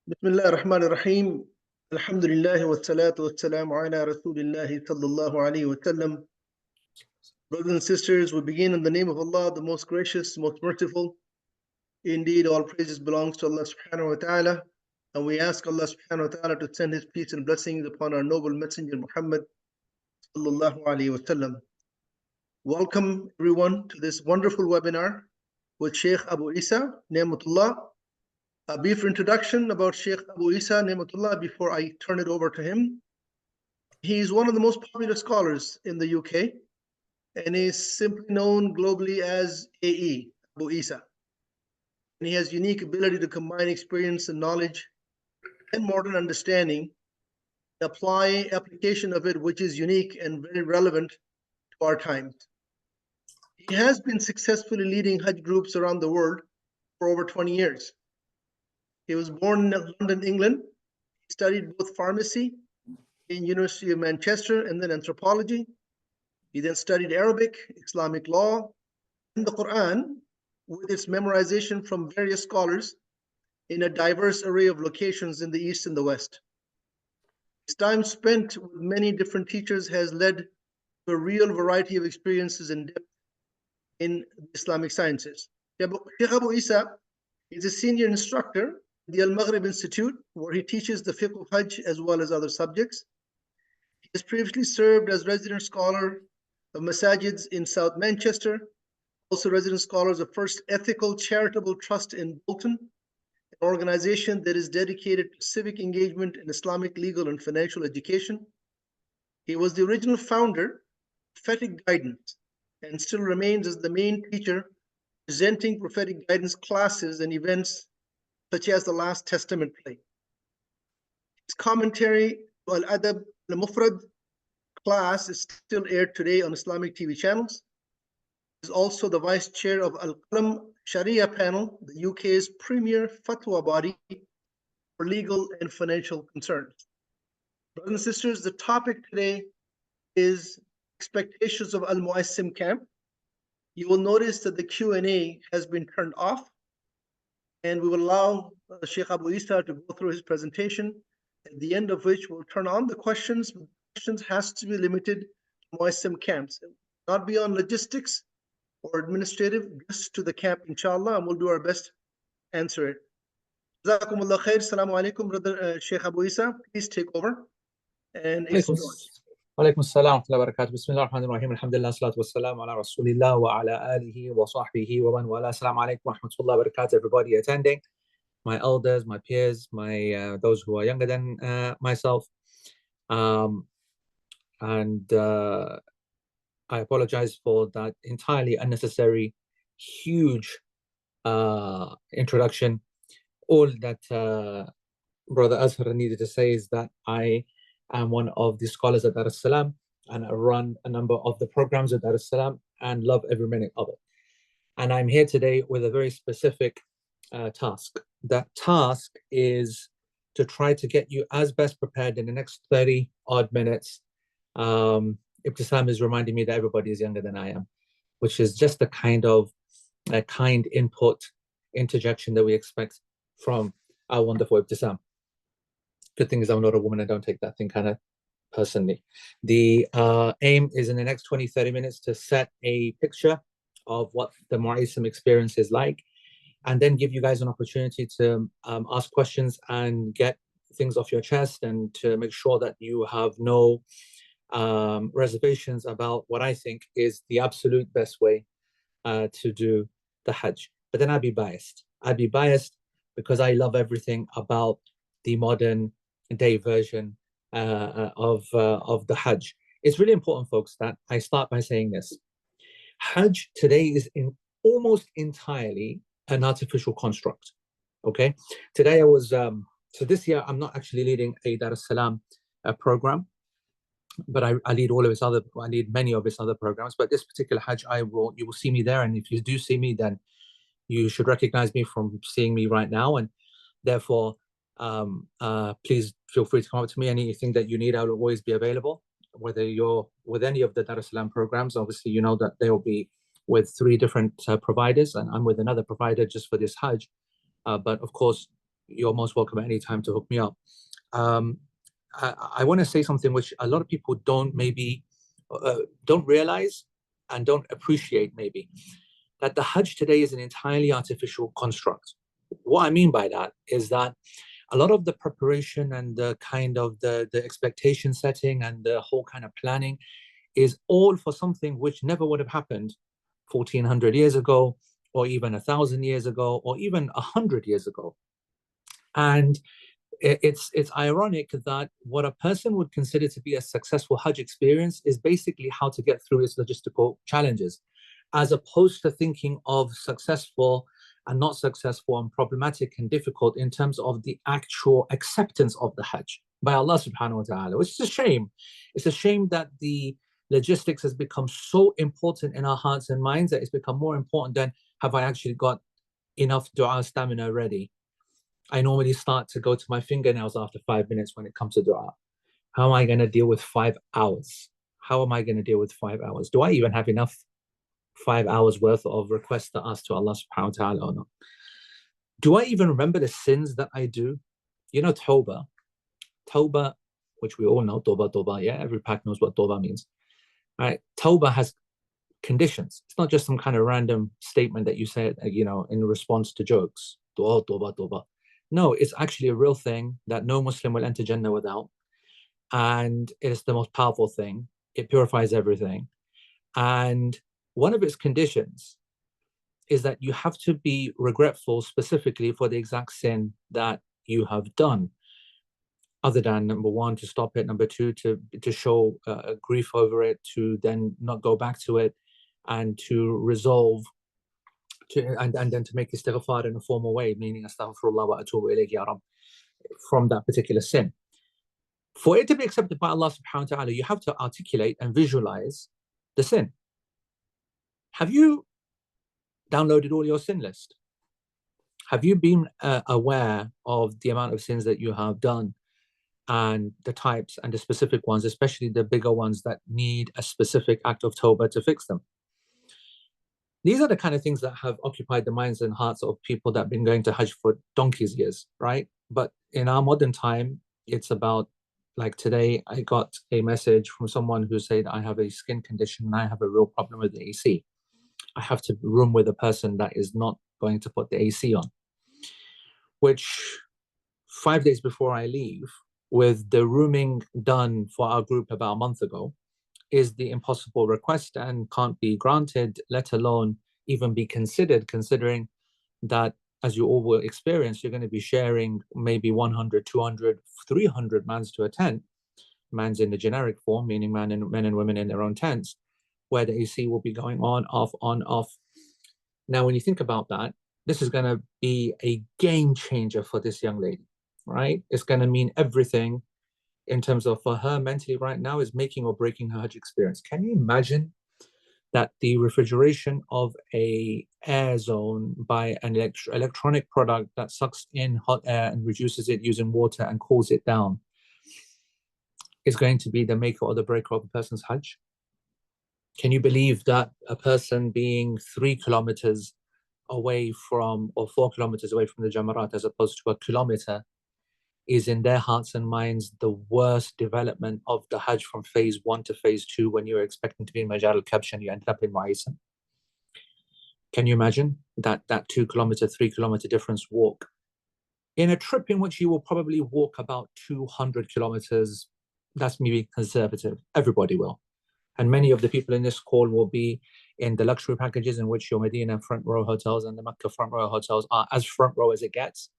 بسم الله الرحمن الرحيم الحمد لله والصلاة والسلام على رسول الله صلى الله عليه وسلم. Brothers and sisters, we begin in the name of Allah, the most gracious, most merciful. Indeed, all praises belongs to Allah subhanahu wa ta'ala, and we ask Allah subhanahu wa ta'ala to send His peace and blessings upon our noble messenger Muhammad sallallahu alayhi wa sallam. Welcome everyone to this wonderful webinar with Shaykh Abu Eesa, Ni'matullah. A brief introduction about Shaykh Abu Eesa, Ni'matullah, before I turn it over to him. He's one of the most popular scholars in the UK, and is simply known globally as AE, Abu Eesa. And he has unique ability to combine experience and knowledge and modern understanding, apply application of it, which is unique and very relevant to our times. He has been successfully leading Hajj groups around the world for over 20 years. He was born in London, England. He studied both pharmacy in University of Manchester and then anthropology. He then studied Arabic, Islamic law, and the Quran with its memorization from various scholars in a diverse array of locations in the East and the West. His time spent with many different teachers has led to a real variety of experiences and depth in Islamic sciences. Shaykh Abu Eesa is a senior instructor at the Al-Maghrib Institute, where he teaches the fiqh of Hajj as well as other subjects. He has previously served as resident scholar of masajids in South Manchester, also resident scholars of First Ethical Charitable Trust in Bolton, an organization that is dedicated to civic engagement in Islamic legal and financial education. He was the original founder of Prophetic Guidance and still remains as the main teacher presenting prophetic guidance classes and events such as the Last Testament play. His commentary, Al-Adab al-Mufrad class, is still aired today on Islamic TV channels. He is also the vice chair of Al-Qalam Sharia panel, the UK's premier fatwa body for legal and financial concerns. Brothers and sisters, the topic today is expectations of Almuaisim camp. You will notice that the Q&A has been turned off, and we will allow Shaykh Abu Eesa to go through his presentation, at the end of which we'll turn on the questions. Questions has to be limited to Muaisim camps, not beyond logistics or administrative, just to the camp, inshallah, and we'll do our best to answer it. Jazakumullah khair. Assalamu alaikum, brother Shaykh Abu Eesa. Please take over and explore. وعليكم السلام ورحمة الله وبركاته. بسم الله الرحمن الرحيم. الحمد لله والصلاة والسلام على رسول الله وعلى آله وصحبه ومن والاه. السلام عليكم ورحمة الله وبركاته. Everybody attending, my elders, my peers, my those who are younger than myself, and I apologize for that entirely unnecessary, huge introduction. All that Brother Azhar needed to say is that I am one of the scholars at Dar es Salaam, and I run a number of the programs at Dar es Salaam and love every minute of it. And I'm here today with a very specific task. That task is to try to get you as best prepared in the next 30 odd minutes. Ibtisam is reminding me that everybody is younger than I am, which is just the kind of kind input, interjection that we expect from our wonderful Ibtisam. Good thing is I'm not a woman, I don't take that thing kind of personally. The aim is in the next 20-30 minutes to set a picture of what the Muaisim experience is like, and then give you guys an opportunity to ask questions and get things off your chest, and to make sure that you have no reservations about what I think is the absolute best way to do the Hajj. But then I'd be biased. I'd be biased because I love everything about the modern day version of the Hajj. It's really important, folks, that I start by saying this. Hajj today is almost entirely an artificial construct. Okay, today I was so this year I'm not actually leading a Dar es Salaam program, but I lead many of its other programs. But this particular Hajj, you will see me there, and if you do see me, then you should recognize me from seeing me right now, and therefore please feel free to come up to me. Anything that you need, I will always be available. Whether you're with any of the Dar es Salaam programs, obviously you know that they will be with 3 different providers, and I'm with another provider just for this Hajj. But of course, you're most welcome at any time to hook me up. I want to say something which a lot of people don't realize and don't appreciate, maybe, that the Hajj today is an entirely artificial construct. What I mean by that is that a lot of the preparation and the kind of the expectation setting and the whole kind of planning is all for something which never would have happened 1400 years ago, or even 1,000 years ago, or even 100 years ago. And it's ironic that what a person would consider to be a successful Hajj experience is basically how to get through its logistical challenges, as opposed to thinking of successful and not successful and problematic and difficult in terms of the actual acceptance of the Hajj by Allah subhanahu wa ta'ala, which is a shame. It's a shame that the logistics has become so important in our hearts and minds that it's become more important than have I actually got enough dua stamina ready. I normally start to go to my fingernails after 5 minutes when it comes to dua. How am I going to deal with 5 hours? How am I going to deal with 5 hours? Do I even have enough 5 hours worth of requests to ask to Allah subhanahu wa ta'ala or not? Do I even remember the sins that I do? You know, tawbah. Tawbah, which we all know, tawbah, yeah? Every pack knows what tawbah means. All right? Tawbah has conditions. It's not just some kind of random statement that you say, in response to jokes. Tawbah. No, it's actually a real thing that no Muslim will enter Jannah without. And it is the most powerful thing. It purifies everything. And one of its conditions is that you have to be regretful specifically for the exact sin that you have done. Other than, number one, to stop it, number two, to show grief over it, to then not go back to it, and to resolve and then to make istighfar in a formal way, meaning astaghfirullah wa atubu ilayk ya Rabb, from that particular sin. For it to be accepted by Allah subhanahu wa ta'ala, you have to articulate and visualize the sin. Have you downloaded all your sin list? Have you been aware of the amount of sins that you have done and the types and the specific ones, especially the bigger ones that need a specific act of tawbah to fix them? These are the kind of things that have occupied the minds and hearts of people that have been going to Hajj for donkey's years, right? But in our modern time, it's about, like today, I got a message from someone who said, I have a skin condition and I have a real problem with the AC. I have to room with a person that is not going to put the AC on. Which 5 days before I leave, with the rooming done for our group about a month ago, is the impossible request and can't be granted, let alone even be considered, considering that, as you all will experience, you're going to be sharing maybe 100, 200, 300 mans to a tent. Mans in the generic form, meaning men and women in their own tents, where the AC will be going on, off. Now, when you think about that, this is going to be a game changer for this young lady, right? It's going to mean everything in terms of, for her mentally right now, is making or breaking her Hajj experience. Can you imagine that the refrigeration of a air zone by an electronic product that sucks in hot air and reduces it using water and cools it down is going to be the maker or the breaker of a person's Hajj? Can you believe that a person being 3 kilometers away from, or 4 kilometers away from the Jamarat, as opposed to a kilometer, is in their hearts and minds the worst development of the Hajj from phase 1 to phase 2, when you're expecting to be in Majar al-Kabsh and you ended up in Almuaisim? Can you imagine that 2 kilometer, 3 kilometer difference walk in a trip in which you will probably walk about 200 kilometers? That's me being conservative. Everybody will. And many of the people in this call will be in the luxury packages, in which your Medina front row hotels and the Makkah front row hotels are as front row as it gets,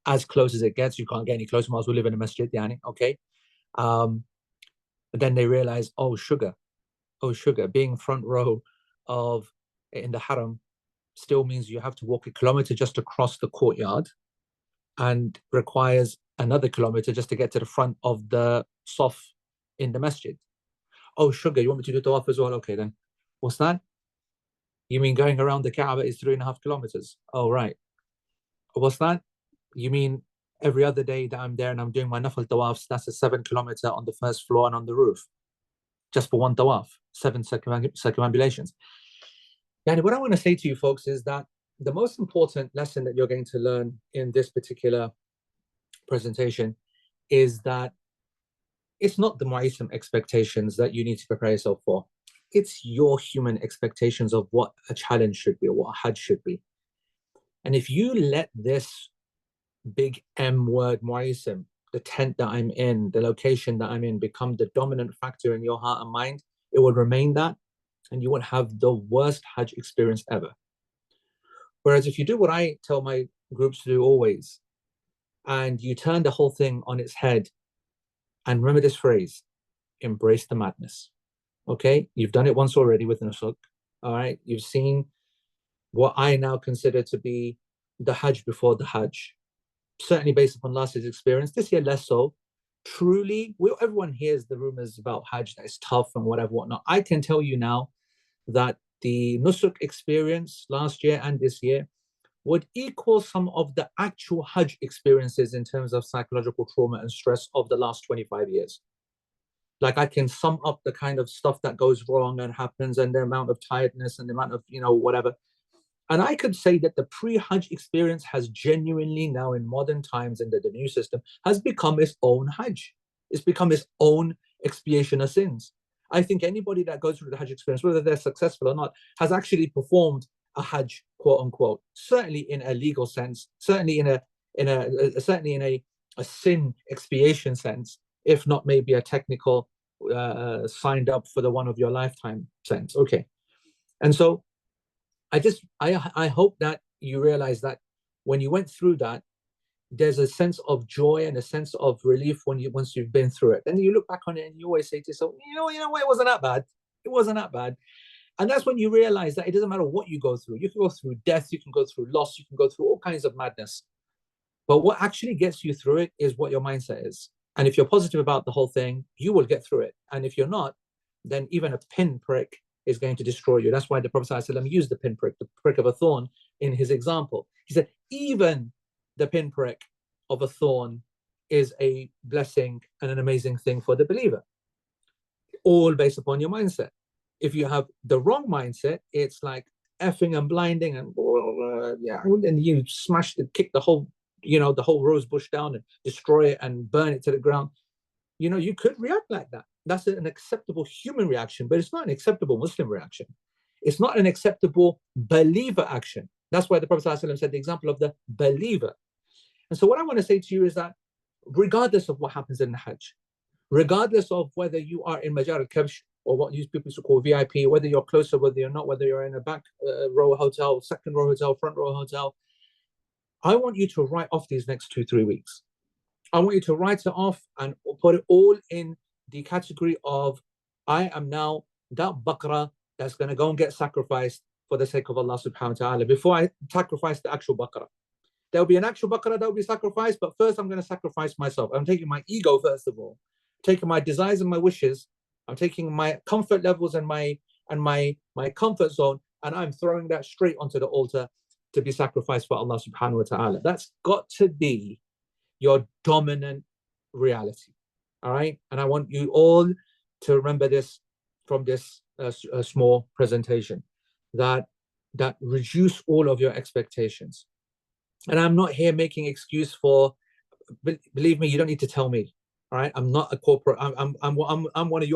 as close as it gets. You can't get any closer. Might as well live in a masjid, yani, okay? But then they realize, oh sugar, being front row in the haram still means you have to walk a kilometer just across the courtyard, and requires another kilometer just to get to the front of the saf in the masjid. Oh sugar, you want me to do tawaf as well? Okay then. What's that? You mean going around the Kaaba is 3.5 kilometers? Oh right. What's that? You mean every other day that I'm there and I'm doing my nafal tawafs, that's a 7 kilometer on the first floor and on the roof, just for one tawaf, 7 circumambulations. And what I want to say to you folks is that the most important lesson that you're going to learn in this particular presentation is that it's not the Muaisim expectations that you need to prepare yourself for. It's your human expectations of what a challenge should be or what a Hajj should be. And if you let this big M word, Muaisim, the tent that I'm in, the location that I'm in, become the dominant factor in your heart and mind, it will remain that, and you will have the worst Hajj experience ever. Whereas if you do what I tell my groups to do always, and you turn the whole thing on its head, and remember this phrase, embrace the madness. Okay, you've done it once already with Nusuk. All right, you've seen what I now consider to be the Hajj before the Hajj. Certainly based upon last year's experience, this year less so. Truly, everyone hears the rumors about Hajj that it's tough and whatever, whatnot. I can tell you now that the Nusuk experience last year and this year would equal some of the actual Hajj experiences in terms of psychological trauma and stress of the last 25 years. Like, I can sum up the kind of stuff that goes wrong and happens and the amount of tiredness and the amount of, whatever. And I could say that the pre-Hajj experience has genuinely now in modern times in the new system has become its own Hajj. It's become its own expiation of sins. I think anybody that goes through the Hajj experience, whether they're successful or not, has actually performed a Hajj, quote unquote, certainly in a legal sense, certainly in a sin expiation sense, if not maybe a technical signed up for the one of your lifetime sense. Okay. And so I hope that you realize that when you went through that, there's a sense of joy and a sense of relief once you've been through it. Then you look back on it and you always say to yourself, you know what, it wasn't that bad. It wasn't that bad. And that's when you realize that it doesn't matter what you go through. You can go through death, you can go through loss, you can go through all kinds of madness. But what actually gets you through it is what your mindset is. And if you're positive about the whole thing, you will get through it. And if you're not, then even a pinprick is going to destroy you. That's why the Prophet ﷺ used the pinprick, the prick of a thorn, in his example. He said, even the pinprick of a thorn is a blessing and an amazing thing for the believer. All based upon your mindset. If you have the wrong mindset, it's like effing and blinding and you kick the whole, the whole rose bush down and destroy it and burn it to the ground. You could react like that. That's an acceptable human reaction, but it's not an acceptable Muslim reaction. It's not an acceptable believer action. That's why the Prophet ﷺ said the example of the believer. And so what I want to say to you is that regardless of what happens in the Hajj, regardless of whether you are in Majar al-Kabsh or what these people used to call VIP, whether you're closer, whether you're not, whether you're in a back row hotel, second row hotel, front row hotel, I want you to write off these next 2-3 weeks. I want you to write it off and put it all in the category of, I am now that baqarah that's going to go and get sacrificed for the sake of Allah subhanahu wa ta'ala before I sacrifice the actual baqarah. There'll be an actual baqarah that will be sacrificed, but first I'm going to sacrifice myself. I'm taking my ego first of all, taking my desires and my wishes. I'm taking my comfort levels and my comfort zone, and I'm throwing that straight onto the altar to be sacrificed for Allah subhanahu wa ta'ala. That's got to be your dominant reality. All right. And I want you all to remember this from this small presentation, that reduce all of your expectations. And I'm not here making excuse for, believe me, you don't need to tell me. All right. I'm not a corporate. I'm one of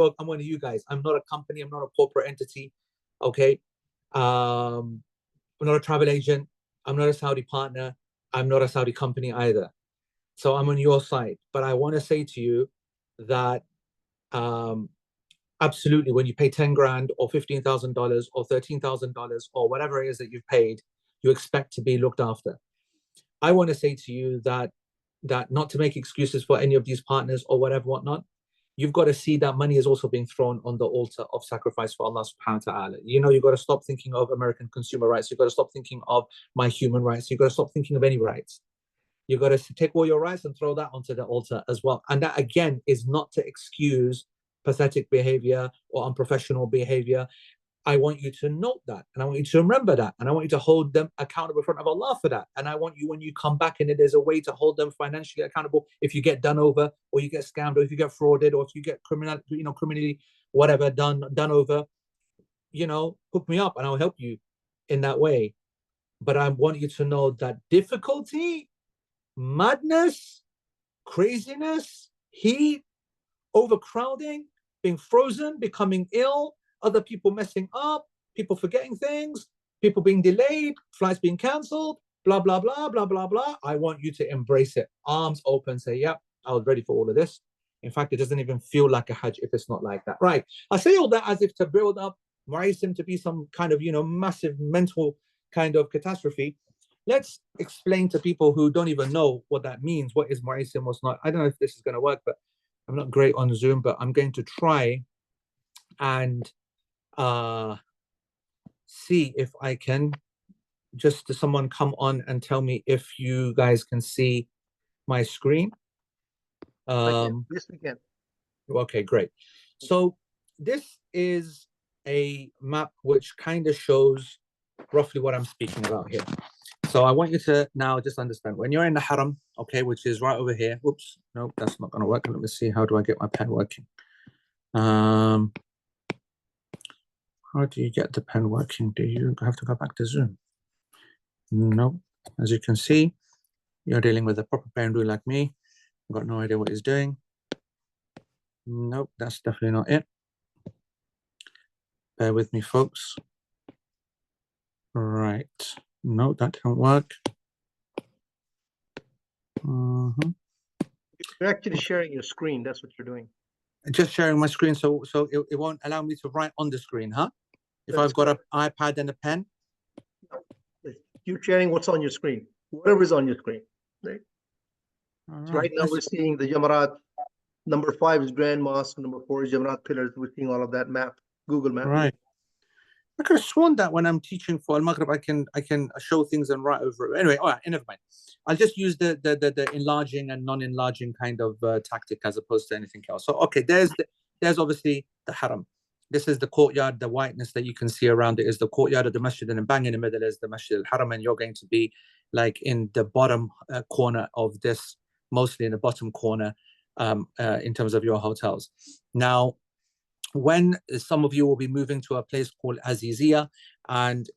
you guys. I'm not a company. I'm not a corporate entity. Okay. I'm not a travel agent. I'm not a Saudi partner. I'm not a Saudi company either. So I'm on your side. But I want to say to you that absolutely, when you pay 10 grand or $15,000 or $13,000 or whatever it is that you've paid, you expect to be looked after. I want to say to you that not to make excuses for any of these partners or whatnot, you've got to see that money is also being thrown on the altar of sacrifice for Allah subhanahu wa ta'ala. You've got to stop thinking of American consumer rights. You've got to stop thinking of my human rights. You've got to stop thinking of any rights. You've got to take all your rights and throw that onto the altar as well. And that, again, is not to excuse pathetic behavior or unprofessional behavior. I want you to note that, and I want you to remember that, and I want you to hold them accountable in front of Allah for that. And I want you, when you come back, and there's a way to hold them financially accountable if you get done over, or you get scammed, or if you get frauded, or if you get criminally whatever done over, hook me up and I'll help you in that way. But I want you to know that difficulty, madness, craziness, heat, overcrowding, being frozen, becoming ill, other people messing up, people forgetting things, people being delayed, flights being cancelled, blah, blah, blah, blah, blah, blah. I want you to embrace it. Arms open, say, yep, I was ready for all of this. In fact, it doesn't even feel like a Hajj if it's not like that. Right. I say all that as if to build up Muaisim to be some kind of, massive mental kind of catastrophe. Let's explain to people who don't even know what that means. What is Muaisim, what's not. I don't know if this is going to work, but I'm not great on Zoom, but I'm going to try and see if I can just someone come on and tell me if you guys can see my screen. Yes, we can. Okay, great. So this is a map which kind of shows roughly what I'm speaking about here. So I want you to now just understand when you're in the haram, okay, which is right over here. Whoops, no, that's not going to work. Let me see. How do I get my pen working? How do you get the pen working? Do you have to go back to Zoom? No. As you can see, you're dealing with a proper pen doing like me. I've got no idea what he's doing. Nope, that's definitely not it. Bear with me, folks. Right. No, that didn't work. You're actually sharing your screen. That's what you're doing. Just sharing my screen, so it won't allow me to write on the screen, huh? If I've got an iPad and a pen? You're sharing what's on your screen, whatever's on your screen, right? So right now we're seeing the Jamarat. Number 5 is Grand Mosque. Number 4 is Jamarat Pillars. We're seeing all of that map, Google Map. Right. I could have sworn that when I'm teaching for Al Maghrib, I can show things and write over it. Anyway, all right, never mind. I'll just use the enlarging and non-enlarging kind of tactic as opposed to anything else. So okay, there's obviously the haram. This is the courtyard. The whiteness that you can see around it is the courtyard of the masjid, and bang in the middle is the Masjid al-Haram, and you're going to be like in the bottom corner of this, mostly in the bottom corner in terms of your hotels. Now, when some of you will be moving to a place called Azizia, and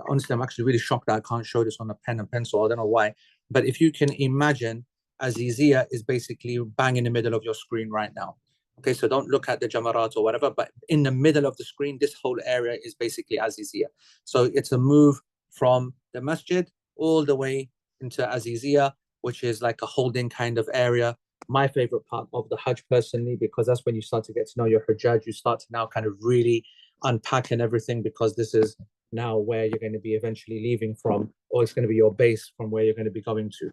honestly, I'm actually really shocked that I can't show this on a pen and pencil. I don't know why, but if you can imagine, Azizia is basically bang in the middle of your screen right now. Okay, so don't look at the Jamarat or whatever, but in the middle of the screen, this whole area is basically Azizia. So it's a move from the masjid all the way into Azizia, which is like a holding kind of area. My favorite part of the Hajj personally, because that's when you start to get to know your Hajjaj. You start to now kind of really unpack and everything, because this is now where you're going to be eventually leaving from, or it's going to be your base from where you're going to be going to.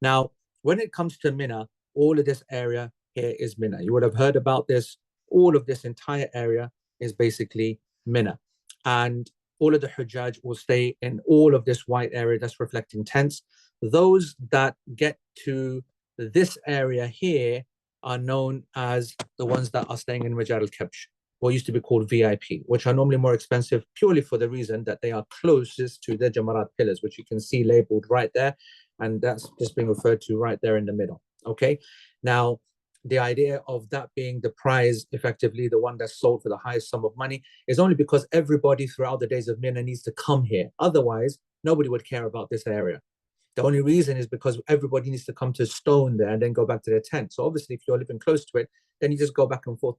Now, when it comes to Mina, all of this area here is Mina. You would have heard about this. All of this entire area is basically Mina. And all of the Hujjaj will stay in all of this white area that's reflecting tents. Those that get to this area here are known as the ones that are staying in Majar al-Kabsh, what used to be called VIP, which are normally more expensive purely for the reason that they are closest to the Jamarat pillars, which you can see labeled right there. And that's just being referred to right there in the middle. Okay. Now, the idea of that being the prize, effectively the one that's sold for the highest sum of money, is only because everybody throughout the days of Mina needs to come here. Otherwise, nobody would care about this area. The only reason is because everybody needs to come to stone there and then go back to their tent. So obviously, if you're living close to it, then you just go back and forth,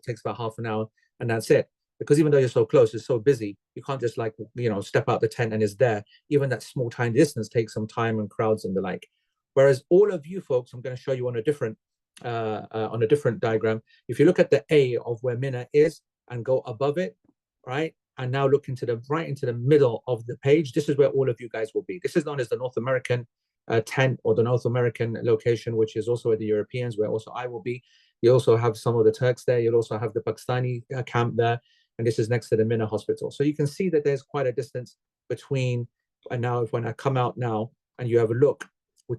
takes about half an hour, and that's it. Because even though you're so close, it's so busy, you can't just step out the tent and it's there. Even that small, tiny distance takes some time and crowds and the like. Whereas all of you folks, I'm going to show you on a different diagram. If you look at the A of where Mina is and go above it, right? And now look into the middle of the page. This is where all of you guys will be. This is known as the North American tent, or the North American location, which is also where the Europeans, where also I will be. You also have some of the Turks there. You'll also have the Pakistani camp there. And this is next to the Mina hospital. So you can see that there's quite a distance between, and now when I come out now and you have a look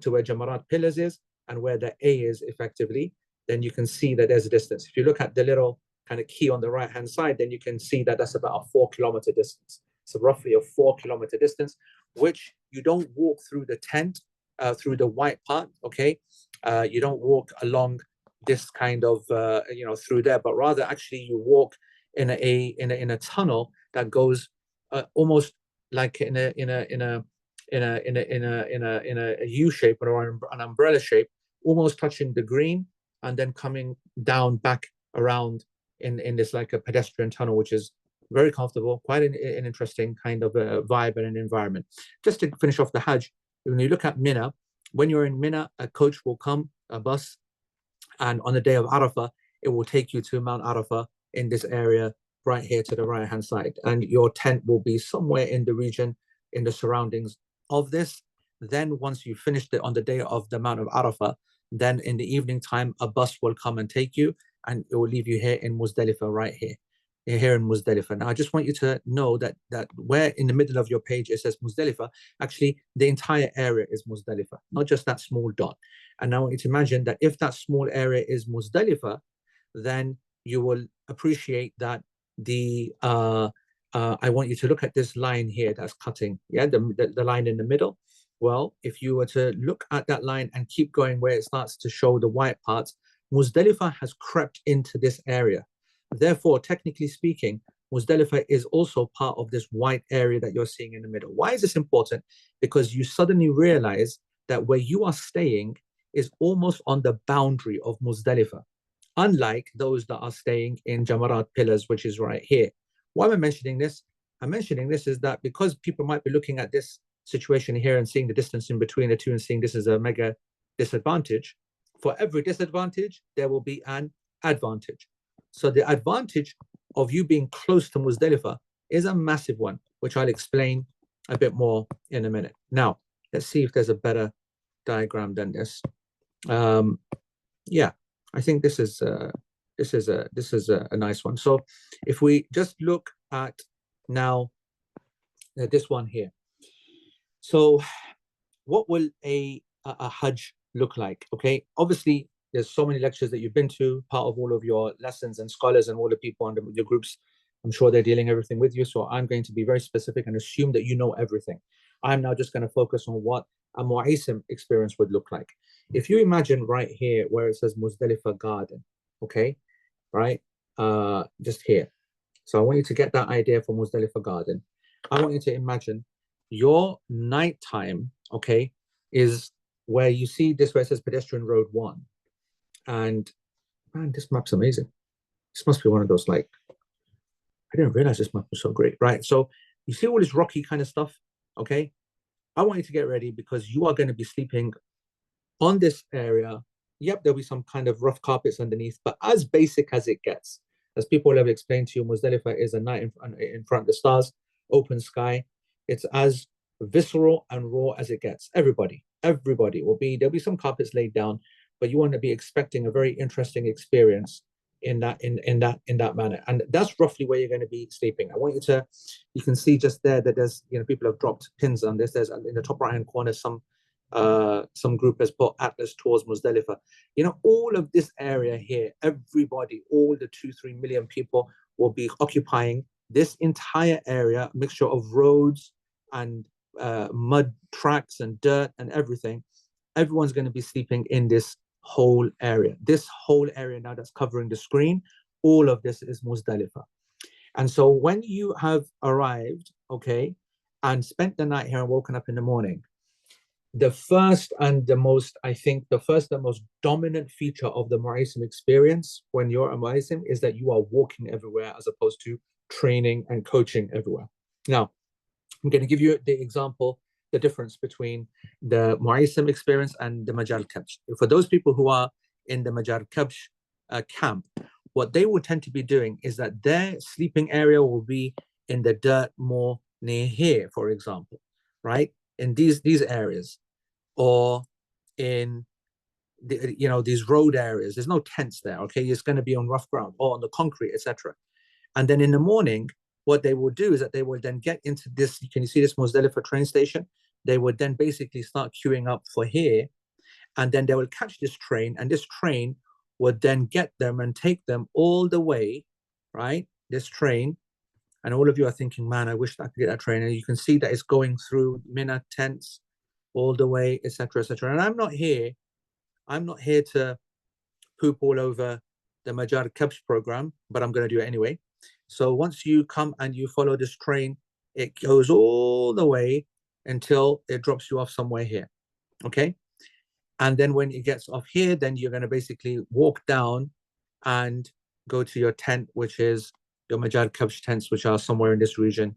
to where Jamarat Pillars is and where the A is effectively, then you can see that there's a distance. If you look at the little kind of key on the right hand side, then you can see that that's about a 4-kilometer distance. So roughly a 4-kilometer distance, which you don't walk through the tent, through the white part, okay? You don't walk along this kind of, through there, but rather actually you walk in a tunnel that goes almost like in a U shape or an umbrella shape almost touching the green, and then coming down back around in this like a pedestrian tunnel, which is very comfortable, quite an interesting kind of a vibe and an environment. Just to finish off the Hajj, when you look at Mina, when you're in Mina, a coach will come, a bus, and on the day of Arafah, it will take you to Mount Arafah in this area right here to the right-hand side. And your tent will be somewhere in the region, in the surroundings of this. Then once you finished it on the day of the Mount of Arafah, then in the evening time, a bus will come and take you, and it will leave you here in Muzdalifah, right here in Muzdalifah. Now, I just want you to know that where in the middle of your page it says Muzdalifah, actually the entire area is Muzdalifah, not just that small dot. And I want you to imagine that if that small area is Muzdalifah, then you will appreciate that I want you to look at this line here that's cutting, the line in the middle. Well, if you were to look at that line and keep going where it starts to show the white parts, Muzdalifah has crept into this area. Therefore, technically speaking, Muzdalifah is also part of this white area that you're seeing in the middle. Why is this important? Because you suddenly realize that where you are staying is almost on the boundary of Muzdalifah, unlike those that are staying in Jamarat pillars, which is right here. Why am I mentioning this? I'm mentioning this is that because people might be looking at this situation here and seeing the distance in between the two and seeing this as a mega disadvantage. For every disadvantage, there will be an advantage. So the advantage of you being close to Muzdalifah is a massive one, which I'll explain a bit more in a minute. Now, let's see if there's a better diagram than this. Yeah, I think this is a nice one. So if we just look at now this one here. So what will a Hajj look like? Okay, obviously there's so many lectures that you've been to, part of all of your lessons and scholars and all the people under your groups. I'm sure they're dealing everything with you. So I'm going to be very specific and assume that you know everything. I'm now just going to focus on what a Almuaisim experience would look like. If you imagine right here where it says Muzdalifah Garden, okay, right, just here. So I want you to get that idea for Muzdalifah Garden. I want you to imagine your nighttime, okay, is where you see this where it says pedestrian road 1. And man, this map's amazing. This must be one of those, like, I didn't realize this map was so great, right? So you see all this rocky kind of stuff, okay? I want you to get ready because you are going to be sleeping on this area. Yep, there'll be some kind of rough carpets underneath, but as basic as it gets. As people have explained to you, Muzdalifah is a night in front of the stars, open sky. It's as visceral and raw as it gets. Everybody will be, there'll be some carpets laid down, but you want to be expecting a very interesting experience in that manner. And that's roughly where you're going to be sleeping. I want you to, you can see just there that there's, people have dropped pins on this. There's in the top right hand corner, some group has put Atlas towards Muzdalifah. All of this area here, everybody, all the 2-3 million people will be occupying this entire area, a mixture of roads and mud tracks and dirt and everything. Everyone's going to be sleeping in this whole area. This whole area now that's covering the screen, all of this is Muzdalifah. And so when you have arrived, okay, and spent the night here and woken up in the morning, the first and most dominant feature of the Almuaisim experience when you're a Almuaisim is that you are walking everywhere as opposed to training and coaching everywhere. Now, I'm going to give you the example, the difference between the Almuaisim experience and the Majal Kabsh. For those people who are in the Majal Kabsh camp, what they will tend to be doing is that their sleeping area will be in the dirt more near here, for example, right? In these areas, or in these road areas. There's no tents there, okay? It's going to be on rough ground or on the concrete, etc. And then in the morning, what they will do is that they will then get into this, can you see this Muzdalifah train station? They would then basically start queuing up for here, and then they will catch this train, and this train would then get them and take them all the way, right? This train, and all of you are thinking, man, I wish I could get that train. And you can see that it's going through Mina tents all the way, etc., etc. And I'm not here to poop all over the Majar Kabsh program, but I'm going to do it anyway. So once you come and you follow this train, it goes all the way until it drops you off somewhere here, okay? And then when it gets off here, then you're going to basically walk down and go to your tent, which is your Majal Kabsh tents, which are somewhere in this region,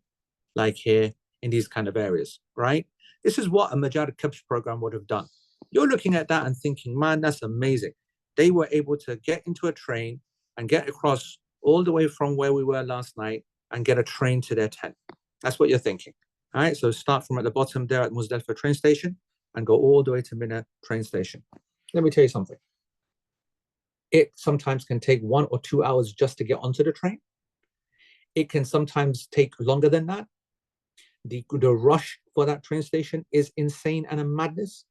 like here in these kind of areas, right? This is what a Majal Kabsh program would have done. You're looking at that and thinking, man, that's amazing. They were able to get into a train and get across all the way from where we were last night and get a train to their tent. That's what you're thinking. All right, so start from at the bottom there at Muzdalifah train station and go all the way to Mina train station. Let me tell you something. It sometimes can take 1 or 2 hours just to get onto the train. It can sometimes take longer than that. The rush for that train station is insane and a madness.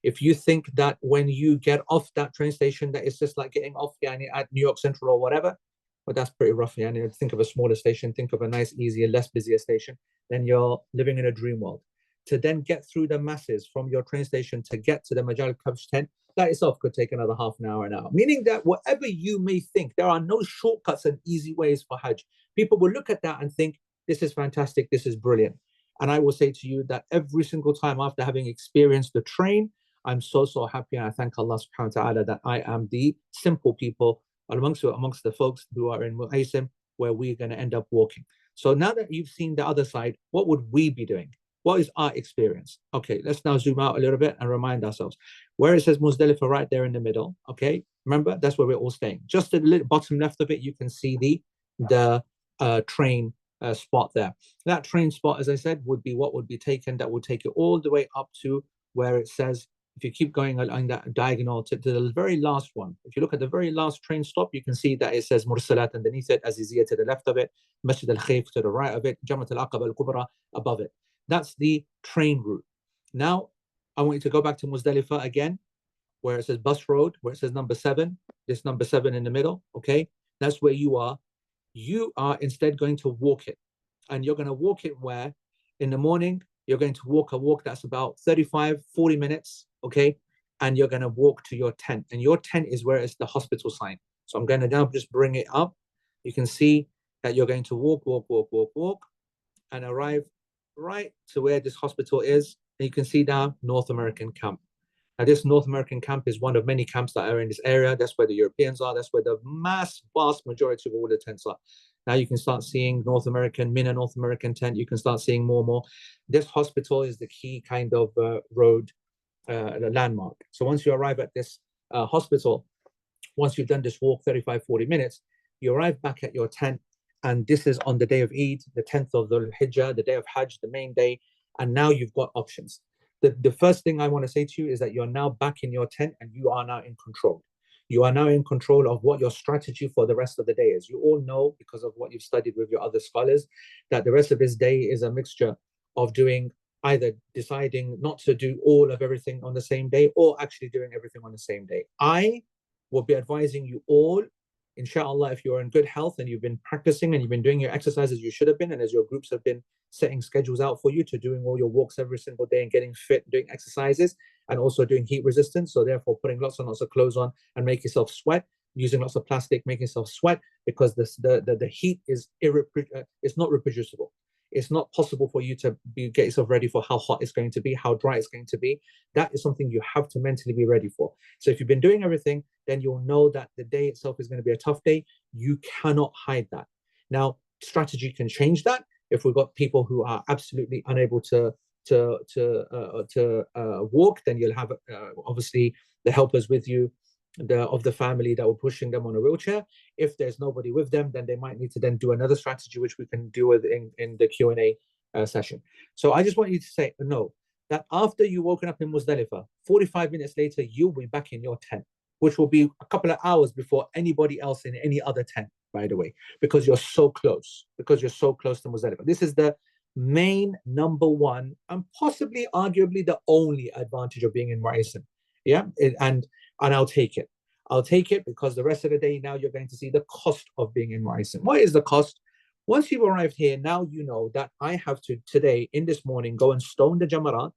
If you think that when you get off that train station, that it's just like getting off at New York Central or whatever, well, that's pretty rough. Think of a smaller station, think of a nice, easier, less busier station, then you're living in a dream world. To then get through the masses from your train station to get to the Majal Kabsh tent, that itself could take another half an hour, an hour. Meaning that whatever you may think, there are no shortcuts and easy ways for Hajj. People will look at that and think, this is fantastic, this is brilliant. And I will say to you that every single time after having experienced the train, I'm so happy, and I thank Allah subhanahu wa ta'ala that I am the simple people amongst the folks who are in Almuaisim, where we're going to end up walking. So now that you've seen the other side, what would we be doing? What is our experience? Okay, let's now zoom out a little bit and remind ourselves. Where it says Muzdalifah right there in the middle, okay? Remember, that's where we're all staying. Just at the bottom left of it, you can see the train spot there. That train spot, as I said, would be what would be taken. That would take you all the way up to where it says, if you keep going along that diagonal to the very last one, if you look at the very last train stop, you can see that it says Mursalat underneath it, Aziziyah to the left of it, Masjid al-Khayf to the right of it, Jamaat al-Aqaba al-Kubra above it. That's the train route. Now, I want you to go back to Muzdalifah again, where it says bus road, where it says number 7, this number 7 in the middle, okay? That's where you are. You are instead going to walk it. And you're going to walk it where? In the morning, you're going to walk a walk that's about 35, 40 minutes, okay? And you're going to walk to your tent. And your tent is where it's the hospital sign. So I'm going to now just bring it up. You can see that you're going to walk, and arrive right to where this hospital is. And you can see now North American camp. Now, this North American camp is one of many camps that are in this area. That's where the Europeans are. That's where the vast majority of all the tents are. Now you can start seeing Mina North American tent. You can start seeing more and more. This hospital is the key kind of road, the landmark. So once you arrive at this hospital, once you've done this walk 35, 40 minutes, you arrive back at your tent. And this is on the day of Eid, the 10th of the Hijjah, the day of Hajj, the main day. And now you've got options. The first thing I want to say to you is that you're now back in your tent and you are now in control. You are now in control of what your strategy for the rest of the day is. You all know, because of what you've studied with your other scholars, that the rest of this day is a mixture of doing either deciding not to do all of everything on the same day or actually doing everything on the same day. I will be advising you all, inshallah, if you're in good health and you've been practicing and you've been doing your exercises you should have been, and as your groups have been setting schedules out for you to doing all your walks every single day and getting fit, doing exercises, and also doing heat resistance, so therefore putting lots and lots of clothes on and make yourself sweat, using lots of plastic, making yourself sweat, because the heat is it's not reproducible. It's not possible for you to get yourself ready for how hot it's going to be, how dry it's going to be. That is something you have to mentally be ready for. So if you've been doing everything, then you'll know that the day itself is going to be a tough day. You cannot hide that. Now, strategy can change that. If we've got people who are absolutely unable to walk, then you'll have obviously the helpers with you of the family that were pushing them on a wheelchair. If there's nobody with them, then they might need to then do another strategy, which we can deal with in the Q&A session. So I just want you to know that after you've woken up in Muzdalifah, 45 minutes later, you'll be back in your tent, which will be a couple of hours before anybody else in any other tent, by the way, because you're so close to Muzdalifah. This is the main number one and possibly arguably the only advantage of being in Muaisim. Yeah, and I'll take it. I'll take it because the rest of the day now you're going to see the cost of being in Muaisim. What is the cost? Once you've arrived here, now you know that I have to today, in this morning, go and stone the jamarat.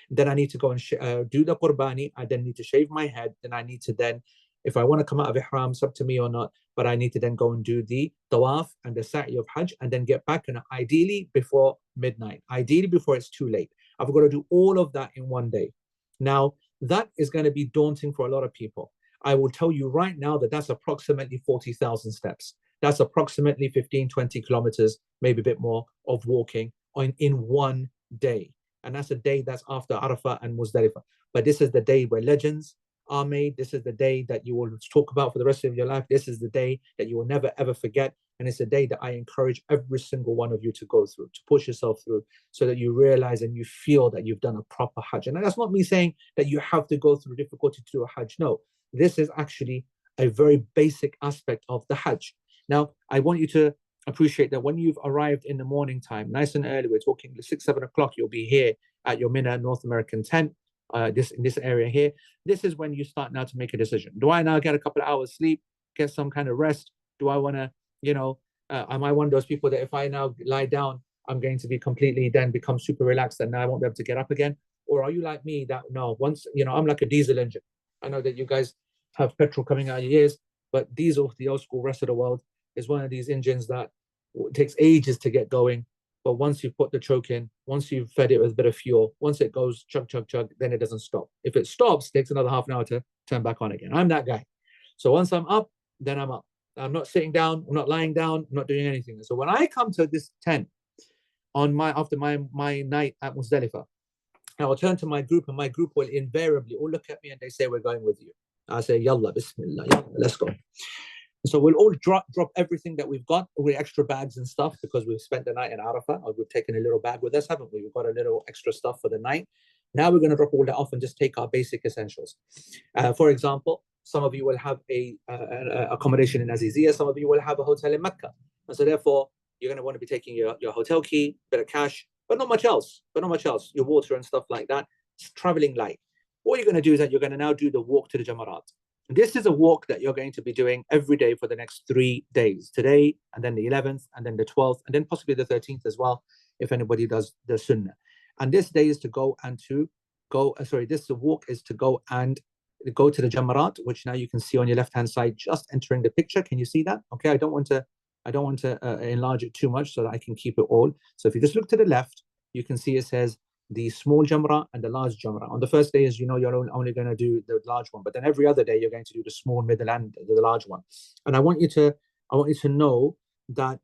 Then I need to go and do the qurbani. I then need to shave my head. Then I need to then, if I want to come out of ihram, it's up to me or not, but I need to then go and do the tawaf and the sa'i of Hajj and then get back, and ideally before midnight, ideally before it's too late. I've got to do all of that in one day. Now, That is going to be daunting for a lot of people. I will tell you right now that that's approximately 40,000 steps. That's approximately 15, 20 kilometers, maybe a bit more of walking in one day. And that's a day that's after Arafah and Muzdalifah. But this is the day where legends are made. This is the day that you will talk about for the rest of your life. This is the day that you will never, ever forget. And it's a day that I encourage every single one of you to go through, to push yourself through, so that you realize and you feel that you've done a proper Hajj. And that's not me saying that you have to go through difficulty to do a Hajj. No, this is actually a very basic aspect of the Hajj. Now, I want you to appreciate that when you've arrived in the morning time, nice and early, we're talking 6, 7 o'clock, you'll be here at your Mina North American tent, in this area here. This is when you start now to make a decision. Do I now get a couple of hours sleep, get some kind of rest? Do I want to, am I one of those people that if I now lie down, I'm going to be completely then become super relaxed and now I won't be able to get up again? Or are you like me that no, once, I'm like a diesel engine. I know that you guys have petrol coming out of your ears, but diesel, the old school rest of the world, is one of these engines that takes ages to get going. But once you've put the choke in, once you've fed it with a bit of fuel, once it goes chug, chug, chug, then it doesn't stop. If it stops, it takes another half an hour to turn back on again. I'm that guy. So once I'm up, then I'm up. I'm not sitting down, I'm not lying down, I'm not doing anything. So when I come to this tent after my night at Muzdalifah, I will turn to my group, and my group will invariably all look at me and they say, "We're going with you." I say, "Yalla, bismillah, yalla, let's go." So we'll all drop everything that we've got, all the extra bags and stuff, because we've spent the night in Arafah, or we've taken a little bag with us, haven't we? We've got a little extra stuff for the night. Now we're going to drop all that off and just take our basic essentials. For example, some of you will have an accommodation in Azizia, some of you will have a hotel in Mecca. And so therefore, you're going to want to be taking your hotel key, bit of cash, but not much else, your water and stuff like that. It's traveling light. What you're going to do is that you're going to now do the walk to the Jamarat. This is a walk that you're going to be doing every day for the next 3 days. Today, and then the 11th, and then the 12th, and then possibly the 13th as well, if anybody does the Sunnah. And this day is to this walk is to go and go to the Jamarat, which now you can see on your left-hand side, just entering the picture. Can you see that? Okay, I don't want to enlarge it too much so that I can keep it all. So if you just look to the left, you can see it says the small jamra and the large jamra. On the first day, as you know, you're only going to do the large one, but then every other day you're going to do the small, middle, and the large one. And I want you to know that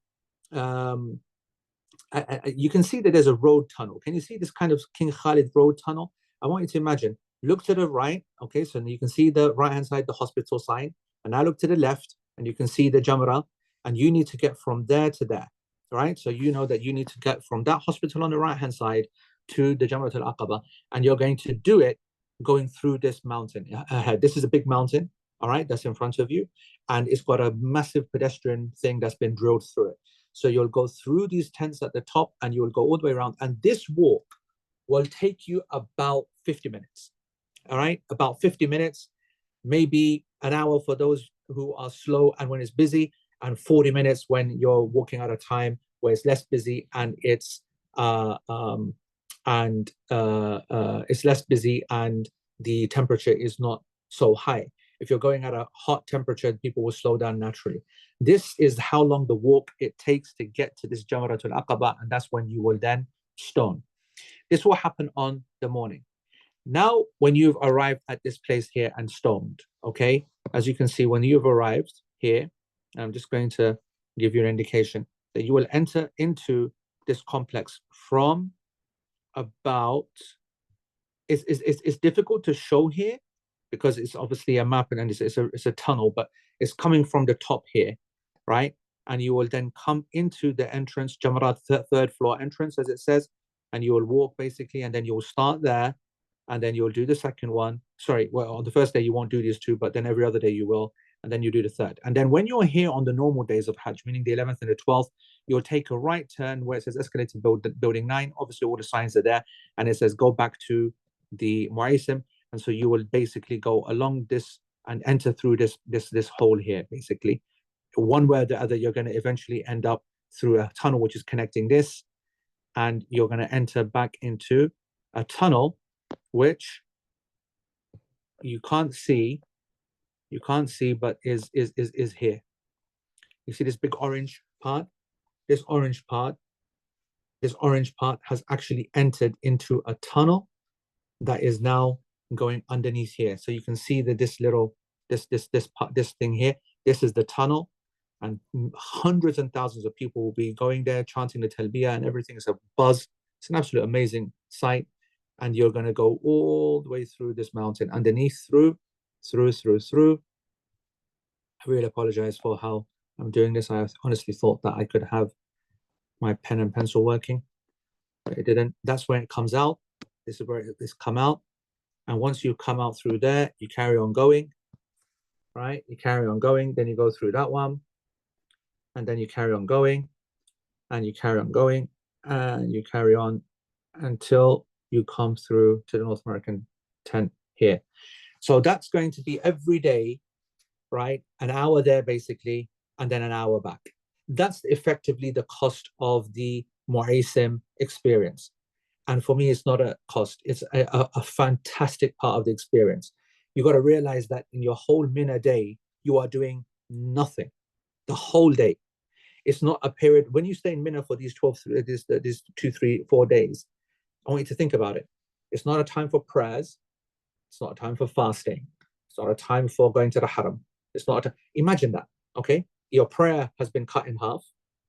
you can see that there's a road tunnel. Can you see this kind of King Khalid road tunnel? I want you to imagine. Look to the right. Okay, so you can see the right-hand side, the hospital sign, and now look to the left, and you can see the jamra. And you need to get from there to there, right? So you know that you need to get from that hospital on the right-hand side to the Jamrat al-Aqaba, and you're going to do it going through this mountain ahead. This is a big mountain, all right, that's in front of you, and it's got a massive pedestrian thing that's been drilled through it. So you'll go through these tents at the top, and you will go all the way around, and this walk will take you about 50 minutes, all right? About 50 minutes, maybe an hour for those who are slow and when it's busy, and 40 minutes when you're walking at a time where it's less busy and it's less busy and the temperature is not so high. If you're going at a hot temperature, people will slow down naturally. This is how long the walk it takes to get to this Jamratul Aqaba, and that's when you will then stone. This will happen on the morning. Now, when you've arrived at this place here and stoned, okay, as you can see, when you've arrived here, I'm just going to give you an indication that you will enter into this complex from about, it's difficult to show here because it's obviously a map and it's a tunnel, but it's coming from the top here, right? And you will then come into the entrance, Jamarat third floor entrance, as it says, and you will walk basically, and then you will start there, and then you'll do the second one. Sorry, well, on the first day you won't do these two, but then every other day you will, and then you do the third. And then when you're here on the normal days of Hajj, meaning the 11th and the 12th, you'll take a right turn where it says escalator building 9. Obviously, all the signs are there, and it says go back to the Muaisim. And so you will basically go along this and enter through this hole here, basically. One way or the other, you're going to eventually end up through a tunnel which is connecting this, and you're going to enter back into a tunnel which you can't see, but is here. You see this big orange part? This orange part has actually entered into a tunnel that is now going underneath here. So you can see that this little, this thing here, this is the tunnel, and hundreds and thousands of people will be going there, chanting the talbiyah, and everything is a buzz. It's an absolute amazing sight. And you're going to go all the way through this mountain, underneath, through. I really apologize for how I'm doing this. I honestly thought that I could have my pen and pencil working, but it didn't. That's where it comes out. This is where it's come out. And once you come out through there, you carry on going, right? You carry on going, then you go through that one, and then you carry on going, and you carry on going, and you carry on until you come through to the North American tent here. So that's going to be every day, right? An hour there basically, and then an hour back. That's effectively the cost of the Muaisim experience. And for me, it's not a cost. It's a fantastic part of the experience. You got to realize that in your whole Mina day, you are doing nothing the whole day. It's not a period. When you stay in Mina for these 2, 3, 4 days, I want you to think about it. It's not a time for prayers. It's not a time for fasting. It's not a time for going to the haram. It's not imagine that, okay? Your prayer has been cut in half.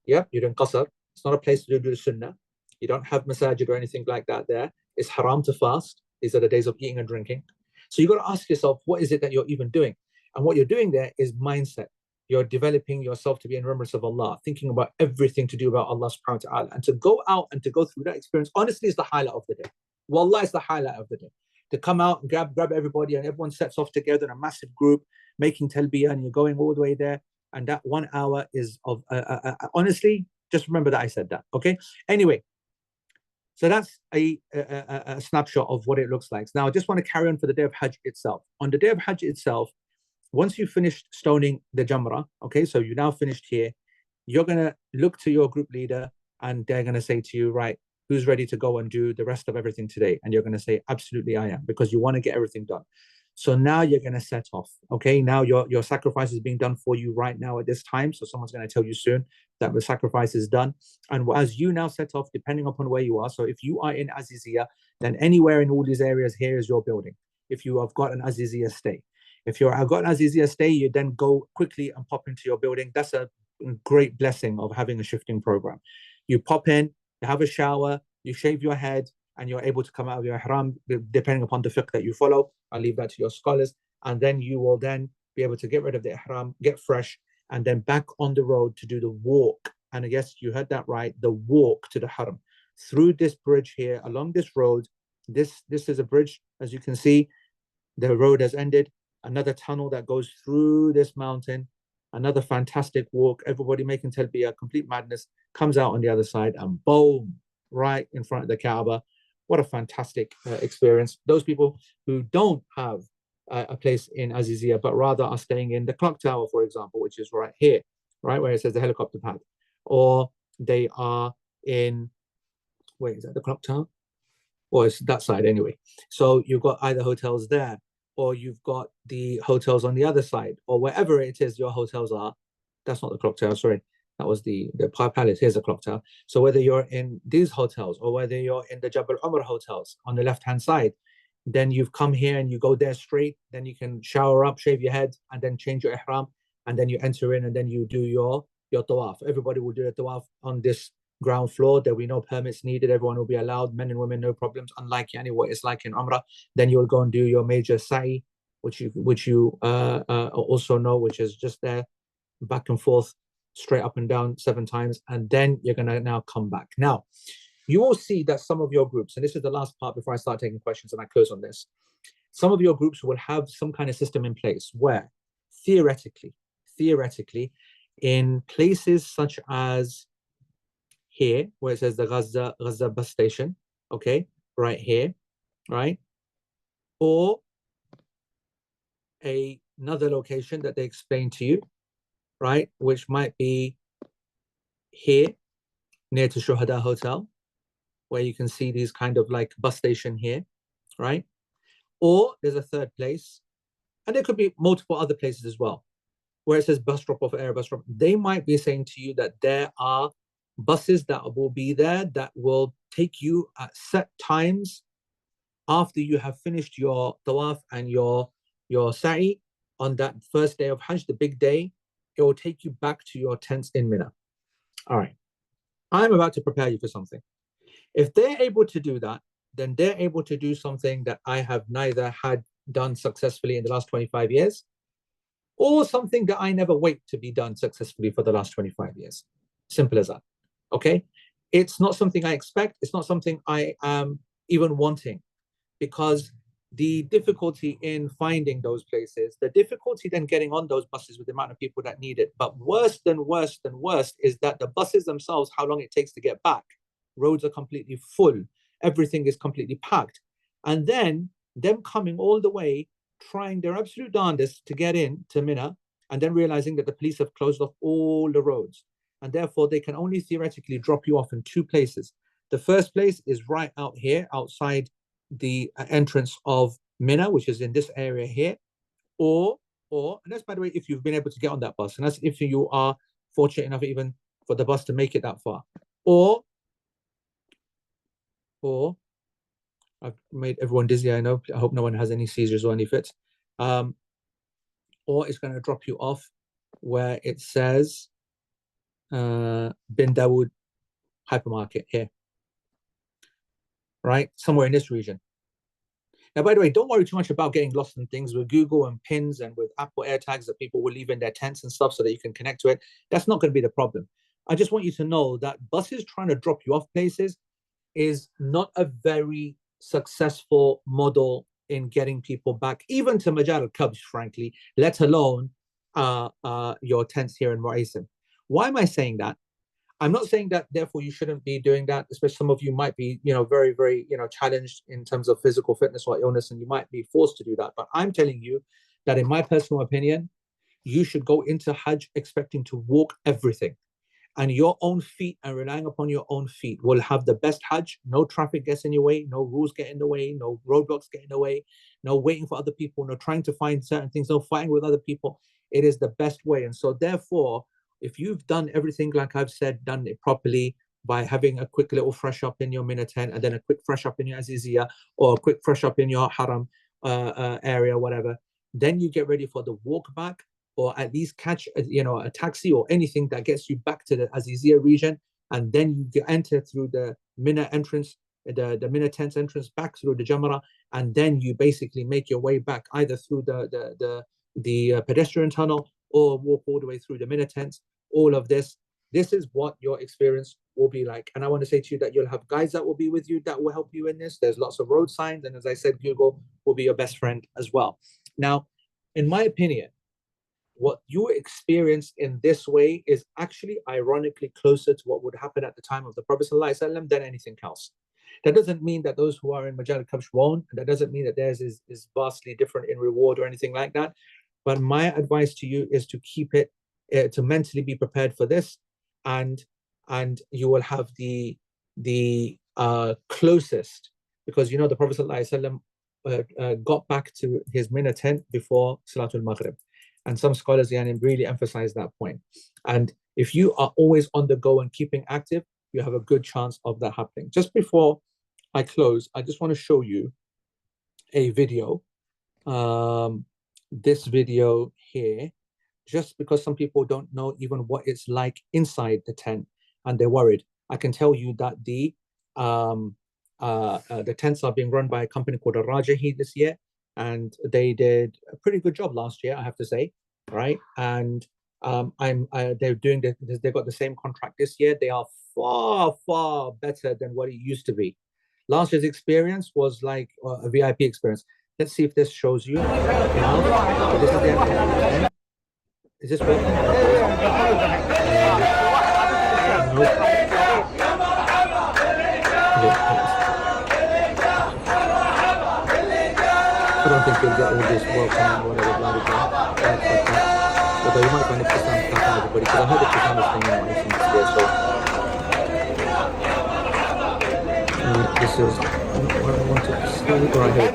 Yeah, you're doing qasr. It's not a place to do the sunnah. You don't have masajid or anything like that there. It's haram to fast. These are the days of eating and drinking. So you got to ask yourself, what is it that you're even doing? And what you're doing there is mindset. You're developing yourself to be in remembrance of Allah, thinking about everything to do about Allah subhanahu wa ta'ala. And to go out and to go through that experience, honestly, is the highlight of the day. Wallah, is the highlight of the day. To come out and grab everybody, and everyone sets off together in a massive group, making talbiyah, and you're going all the way there. And that 1 hour is of, honestly, just remember that I said that, okay? Anyway, so that's a snapshot of what it looks like. Now, I just want to carry on for the day of Hajj itself. On the day of Hajj itself, once you've finished stoning the Jamrah, okay, so you now finished here, you're going to look to your group leader, and they're going to say to you, right, who's ready to go and do the rest of everything today? And you're going to say, absolutely, I am, because you want to get everything done. So now you're going to set off, okay? Now your sacrifice is being done for you right now at this time. So someone's going to tell you soon that the sacrifice is done. And as you now set off, depending upon where you are, so if you are in Aziziyah, then anywhere in all these areas, here is your building. If you have got an Aziziyah stay. If you've got an Aziziyah stay, you then go quickly and pop into your building. That's a great blessing of having a shifting program. You pop in, you have a shower, you shave your head, and you're able to come out of your ihram, depending upon the fiqh that you follow. I'll leave that to your scholars. And then you will then be able to get rid of the ihram, get fresh, and then back on the road to do the walk. And yes, you heard that right, the walk to the haram. Through this bridge here, along this road, this is a bridge, as you can see, the road has ended. Another tunnel that goes through this mountain, another fantastic walk, everybody making talbiyah, complete madness, comes out on the other side, and boom, right in front of the Kaaba. What a fantastic experience. Those people who don't have a place in Aziziyah, but rather are staying in the clock tower, for example, which is right here, right where it says the helicopter pad, or they are in, wait, is that the clock tower? Or it's that side anyway. So you've got either hotels there, or you've got the hotels on the other side, or wherever it is your hotels are. That's not the clock tower, sorry. That was the palace. Here's a clock tower. So whether you're in these hotels or whether you're in the Jabal Umar hotels on the left-hand side, then you've come here and you go there straight. Then you can shower up, shave your head, and then change your ihram, and then you enter in, and then you do your tawaf. Everybody will do a tawaf on this ground floor. There will be no permits needed. Everyone will be allowed, men and women, no problems. Unlike what it's like in Umrah. Then you'll go and do your major sa'i, which you also know, which is just there, back and forth, straight up and down 7 times, and then you're going to now come back. Now, you will see that some of your groups, and this is the last part before I start taking questions and I close on this, some of your groups will have some kind of system in place where theoretically, in places such as here, where it says the Gaza bus station, okay, right here, right, or another location that they explain to you, right, which might be here near to Shuhada Hotel, where you can see these kind of like bus station here, right? Or there's a third place, and there could be multiple other places as well, where it says bus drop off, air bus drop. They might be saying to you that there are buses that will be there that will take you at set times after you have finished your tawaf and your sa'i on that first day of Hajj, the big day, it will take you back to your tents in Mina. All right. I'm about to prepare you for something. If they're able to do that, then they're able to do something that I have neither had done successfully in the last 25 years, or something that I never wait to be done successfully for the last 25 years. Simple as that. Okay? It's not something I expect. It's not something I am even wanting, because the difficulty in finding those places, the difficulty then getting on those buses with the amount of people that need it. But worse than worse is that the buses themselves, how long it takes to get back. Roads are completely full. Everything is completely packed. And then them coming all the way, trying their absolute darndest to get in to Mina, and then realizing that the police have closed off all the roads. And therefore, they can only theoretically drop you off in two places. The first place is right out here, outside the entrance of Mina, which is in this area here, or and that's, by the way, if you've been able to get on that bus, and that's if you are fortunate enough even for the bus to make it that far, or I've made everyone dizzy, I know. I hope no one has any seizures or any fits. Or it's going to drop you off where it says Bin Dawood hypermarket here, right? Somewhere in this region. Now, by the way, don't worry too much about getting lost in things with Google and pins and with Apple AirTags that people will leave in their tents and stuff so that you can connect to it. That's not going to be the problem. I just want you to know that buses trying to drop you off places is not a very successful model in getting people back, even to Majal al-Kabsh, frankly, let alone your tents here in Almuaisim. Why am I saying that? I'm not saying that, therefore, you shouldn't be doing that, especially some of you might be, very, very, challenged in terms of physical fitness or illness, and you might be forced to do that. But I'm telling you that, in my personal opinion, you should go into Hajj expecting to walk everything. And your own feet, and relying upon your own feet, will have the best Hajj. No traffic gets in your way, no rules get in the way, no roadblocks get in the way, no waiting for other people, no trying to find certain things, no fighting with other people. It is the best way. And so therefore, if you've done everything like I've said, done it properly by having a quick little fresh up in your Mina tent, and then a quick fresh up in your Aziziyah, or a quick fresh up in your Haram area, whatever, then you get ready for the walk back, or at least catch a taxi or anything that gets you back to the Aziziyah region, and then you enter through the Mina entrance, the Mina tent entrance, back through the Jamra, and then you basically make your way back either through the pedestrian tunnel or walk all the way through the Mina tents. All of this is what your experience will be like. And I want to say to you that you'll have guides that will be with you that will help you in this. There's lots of road signs, and as I said, Google will be your best friend as well. Now, in my opinion, what you experience in this way is actually ironically closer to what would happen at the time of the Prophet ﷺ than anything else. That doesn't mean that those who are in Majal al-Kabsh won't, and that doesn't mean that theirs is vastly different in reward or anything like that. But my advice to you is to keep it, to mentally be prepared for this, and you will have the closest, because the Prophet ﷺ got back to his Mina tent before Salatul Maghrib. And some scholars really emphasize that point. And if you are always on the go and keeping active, you have a good chance of that happening. Just before I close, I just want to show you a video. This video here, just because some people don't know even what it's like inside the tent and they're worried. I can tell you that the tents are being run by a company called Rajahi this year, and they did a pretty good job last year, I have to say, right? And they're doing they've got the same contract this year. They are far better than what it used to be. Last year's experience was like a VIP experience. Let's see if this shows you. Now, this is the actual. Is this working? I don't think you'll get all this welcome or whatever, blah, blah, blah. Although you might find it for some stuff on everybody, because I heard the Christmas thing in my this year, so. This is what I want to say right here.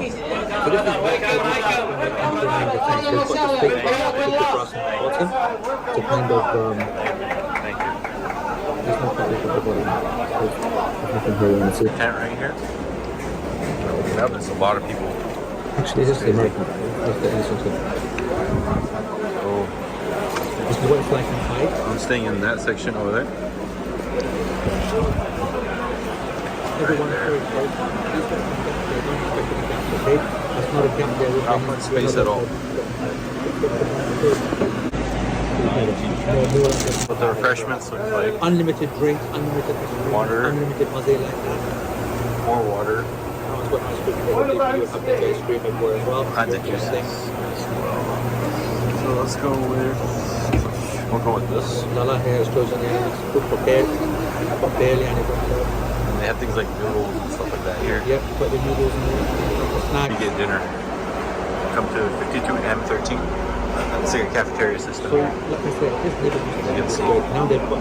So this is what I'm the tank. They've got this big grass in the bottom to kind of, there's no public at the bottom. There's nothing here, you want to see. Tent right here? Open up. It's a lot of people. Actually, this is the American. That's the Eesa. Oh, This is what it's like in Hajj. I'm staying in that section over there. Everyone is very close. Please don't come back there. Don't expect any gaps, okay? That's not a gap there. Not much space at all. What the refreshments look like. Unlimited drinks, unlimited Water. unlimited mazé like that. More water. That's what ice cream is. You have the ice cream everywhere as well. Kinds of juices as well. So let's go with. We'll go with this. Lala here has chosen it's food prepared. Barely anything. And they have things like noodles and stuff like that here. Yep, put the noodles in there. The snack. You get dinner. Come to 52M13. It's like a cafeteria system. So, like I said, this neighborhood used to be good. Now they've got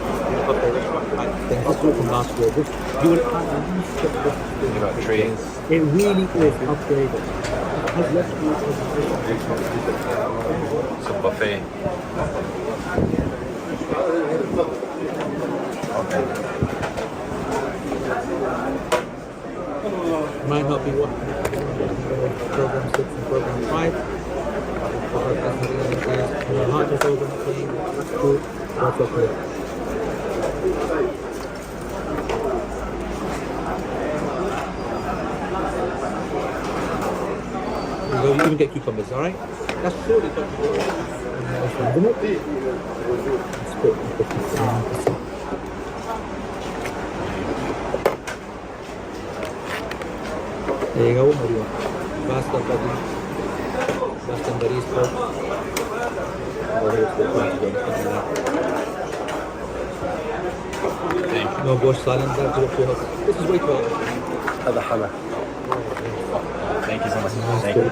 their restaurant type thing. This was from last year. This, you will find at least get this. You got trays. It really is upgraded. It has less food. It's a buffet. Might not be what program 6 and program 5. Hajj is open, clean, food, that's okay. You even get cucumbers, alright? That's surely got to be There you go, what do you want? Pasta, buddy. Pasta and barista. Thank you. No bush salad, that's what you have. This is way too hot. هذا حلا. Thank you so much. Thank you.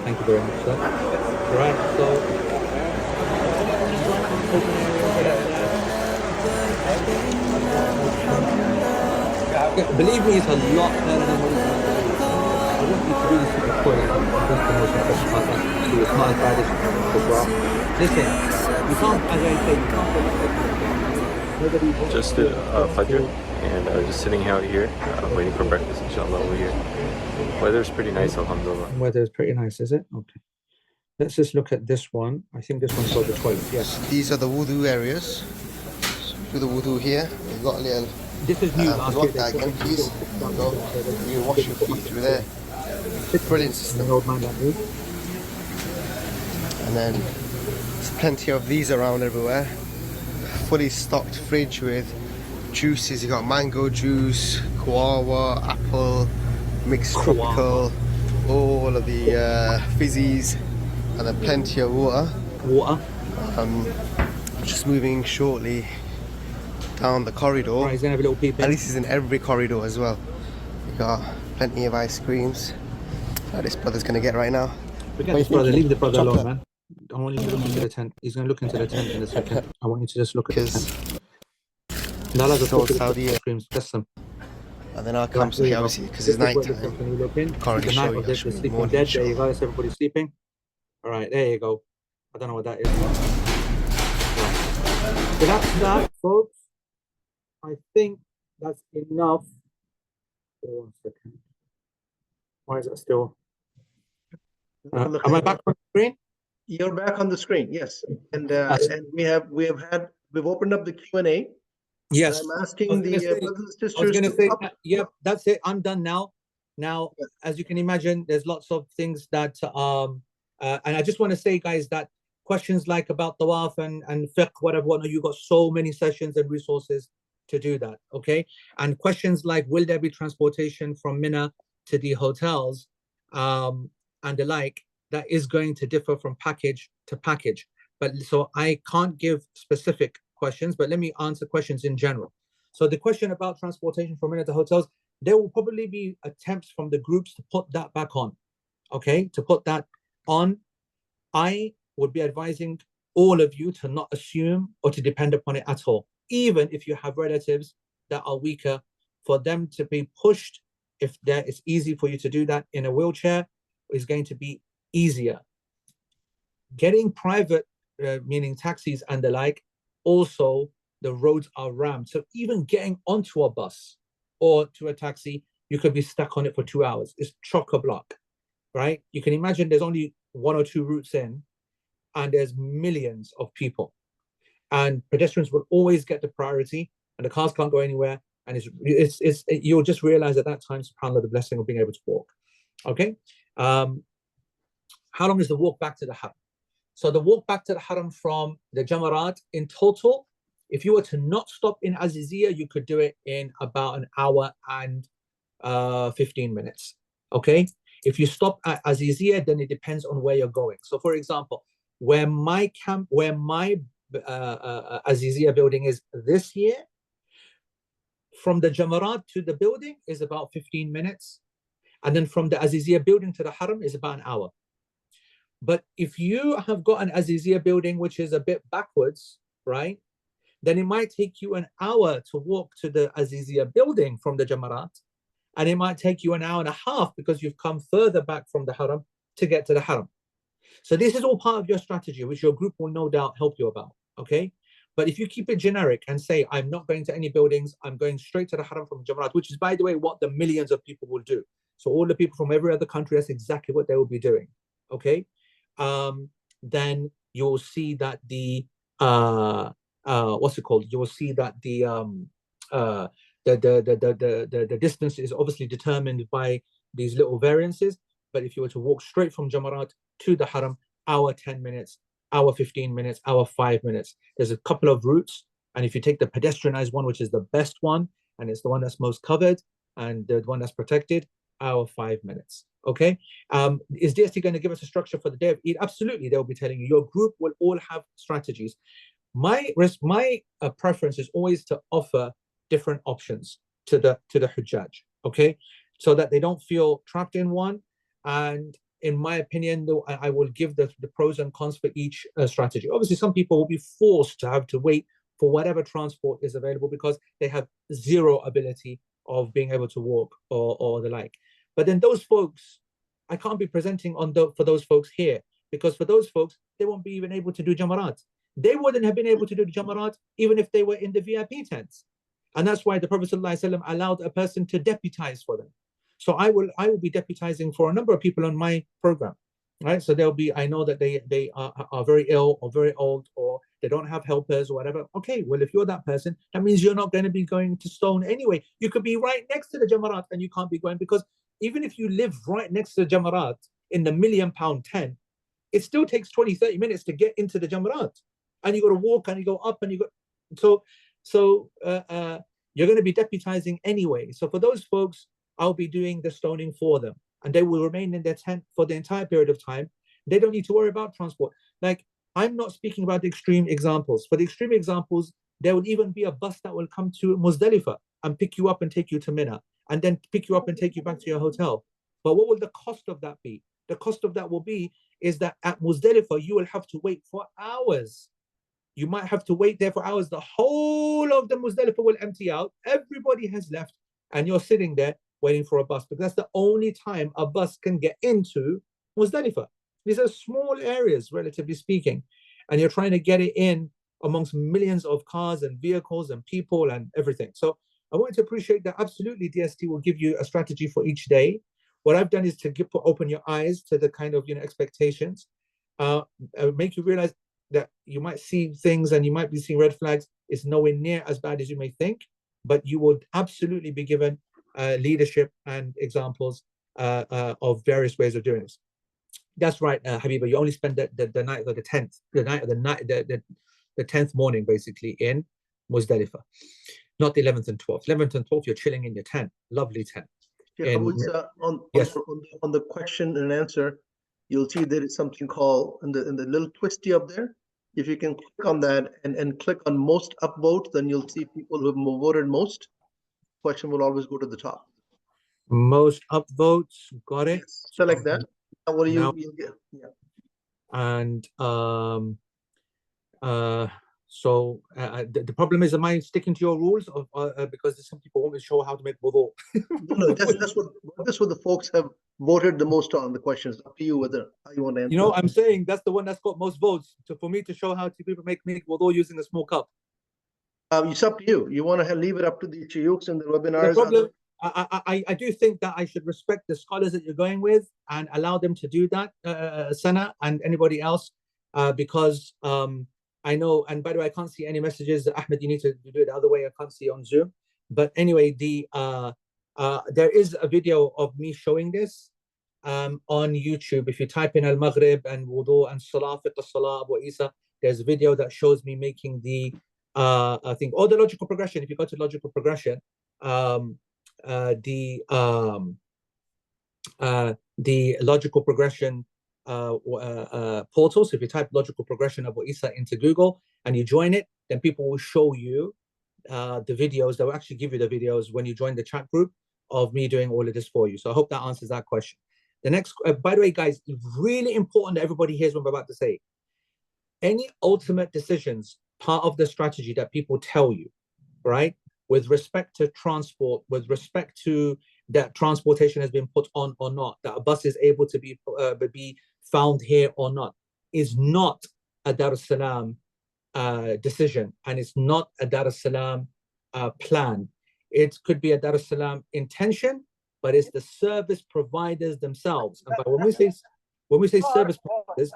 Thank you very much, sir. Right, so believe me, it's a lot better than what it's like. I want you to really see the point of this promotion of the podcast. So it's not as bad as you can as well. Listen, you can't, as I say, you can't nobody Just did Fajr and just sitting out here waiting for breakfast, inshallah, over here. Weather's pretty nice, alhamdulillah. Weather is pretty nice, is it? Okay. Let's just look at this one. I think this one's called the toilet. Yes. These are the wudu areas. Do the wudu here. We've got a little This is new. Last year, block again, please. Go. You wash your feet through there. Brilliant system. An old man like me. And then there's plenty of these around everywhere. Fully stocked fridge with juices. You got mango juice, guava, apple, mixed tropical, all of the fizzies, and then plenty of water. Water. Just moving shortly down the corridor. Right, he's gonna have a little peep in. And this is in every corridor as well. You got plenty of ice creams. This brother's gonna get right now. Forget this brother. Leave the brother alone, man. I want you to look into the tent. He's gonna look into the tent in a second. I want you to just look at the tent. Lala's a Told Saudi. ice creams. Test them. And then I'll come Right, there you here go. obviously because This it's is where night the time. section you look in. Can't The really night show of you the actually sleeping morning dead. show. There you go. That's everybody sleeping. All right, there you go. I don't know what that is. Right. So that's that, folks. I think that's enough. Hold on a second. Why is that still? Am I back on the screen? You're back on the screen, yes. And we've opened up the Q&A. Yes. I'm I asking was the gonna say- brothers and I was sisters going to to say, up- yep, that's it. I'm done now. Now, as you can imagine, there's lots of things that, and I just want to say, guys, that questions like about tawaf and fiqh, whatever, you got so many sessions and resources to do that, okay? And questions like, will there be transportation from Mina to the hotels, and the like, that is going to differ from package to package. But so I can't give specific questions, but let me answer questions in general. So the question about transportation from Mina to hotels, there will probably be attempts from the groups to put that back on, okay? To put that on. I would be advising all of you to not assume or to depend upon it at all. Even if you have relatives that are weaker, for them to be pushed, if it's easy for you to do that in a wheelchair, is going to be easier. Getting private, meaning taxis and the like, also the roads are rammed. So even getting onto a bus or to a taxi you could be stuck on it for 2 hours. It's chock-a-block, right? You can imagine there's only 1 or 2 routes in, and there's millions of people. And pedestrians will always get the priority, and the cars can't go anywhere. And you'll just realize at that time, subhanAllah, the blessing of being able to walk. Okay. How long is the walk back to the haram? So the walk back to the haram from the Jamarat in total, if you were to not stop in Aziziyah, you could do it in about an hour and 15 minutes. Okay. If you stop at Aziziyah, then it depends on where you're going. So for example, where my Aziziyah building is this year, from the Jamarat to the building is about 15 minutes. And then from the Aziziyah building to the haram is about an hour. But if you have got an Aziziyah building which is a bit backwards, right, then it might take you an hour to walk to the Aziziyah building from the Jamarat, and it might take you an hour and a half because you've come further back from the haram to get to the haram. So this is all part of your strategy, which your group will no doubt help you about, okay? But if you keep it generic and say, I'm not going to any buildings, I'm going straight to the haram from Jamarat, which is, by the way, what the millions of people will do. So all the people from every other country, that's exactly what they will be doing, okay? Then you'll see that the what's it called? You will see that the distance is obviously determined by these little variances. But if you were to walk straight from Jamarat to the haram, hour 10 minutes, hour 15 minutes, hour 5 minutes. There's a couple of routes, and if you take the pedestrianized one, which is the best one, and it's the one that's most covered and the one that's protected, hour 5 minutes. Okay. Is DST going to give us a structure for the day of Eid? Absolutely. They'll be telling you. Your group will all have strategies. My preference is always to offer different options to the Hujjaj, okay, so that they don't feel trapped in one. And in my opinion, though, I will give the pros and cons for each strategy. Obviously, some people will be forced to have to wait for whatever transport is available because they have zero ability of being able to walk or the like. But then those folks, I can't be presenting for those folks here, because for those folks, they won't be even able to do Jamarat. They wouldn't have been able to do the Jamarat even if they were in the VIP tents. And that's why the Prophet ﷺ allowed a person to deputize for them. So I will be deputizing for a number of people on my program, right? So there'll be, I know that they are very ill or very old, or they don't have helpers or whatever. Okay, well, if you're that person, that means you're not going to be going to Stone anyway. You could be right next to the Jamarat and you can't be going, because even if you live right next to the Jamarat in the £1 million tent, it still takes 20-30 minutes to get into the Jamarat. And you got to walk and you go up and you go. So you're going to be deputizing anyway. So for those folks, I'll be doing the stoning for them, and they will remain in their tent for the entire period of time. They don't need to worry about transport. Like, I'm not speaking about the extreme examples. For the extreme examples, there will even be a bus that will come to Muzdalifah and pick you up and take you to Mina, and then pick you up and take you back to your hotel. But what will the cost of that be? The cost of that will be is that at Muzdalifah, you will have to wait for hours. You might have to wait there for hours. The whole of the Muzdalifah will empty out. Everybody has left, and you're sitting there waiting for a bus, because that's the only time a bus can get into Muzdalifah. These are small areas, relatively speaking, and you're trying to get it in amongst millions of cars and vehicles and people and everything. So I want you to appreciate that. Absolutely, DST will give you a strategy for each day. What I've done is to open your eyes to the kind of expectations, make you realize that you might see things and you might be seeing red flags. It's nowhere near as bad as you may think, but you would absolutely be given leadership and examples of various ways of doing this. That's right, Habiba. You only spend the night of the 10th, the 10th morning, basically, in Muzdalifah, not the 11th and 12th. 11th and 12th, you're chilling in your tent, lovely tent. Yeah, on the question and answer, you'll see there is something called in the little twisty up there. If you can click on that and click on most upvote, then you'll see people who have voted most. Question will always go to the top. Most upvotes, got it. Yes. Select that. What do you get? Yeah. And so the problem is, am I sticking to your rules, because some people want me to show how to make wudu? No, that's what the folks have voted the most on. The questions, up to you whether how you want to answer. I'm saying that's the one that's got most votes. So for me to show how people make wudu using a small cup. It's up to you. You want to leave it up to the shuyukhs and the webinars. I do think that I should respect the scholars that you're going with and allow them to do that, Sana and anybody else, because I know, and by the way, I can't see any messages. Ahmed, you need to do it the other way. I can't see on Zoom. But anyway, there is a video of me showing this on YouTube. If you type in Al-Maghrib and Wudu and Salah, Fiqh Salah, Abu Eesa, there's a video that shows me making the, I think, or the logical progression. If you go to logical progression, the logical progression portal. So if you type logical progression Abu Eesa into Google and you join it, then people will show you the videos. They will actually give you the videos when you join the chat group of me doing all of this for you. So I hope that answers that question. The next, by the way, guys, really important that everybody hears what I'm about to say. Any ultimate decisions, part of the strategy that people tell you, right, with respect to transport, with respect to that transportation has been put on or not, that a bus is able to be found here or not, is not a Dar es Salaam decision, and it's not a Dar es Salaam plan. It could be a Dar es Salaam intention, but it's the service providers themselves. And when we say service providers,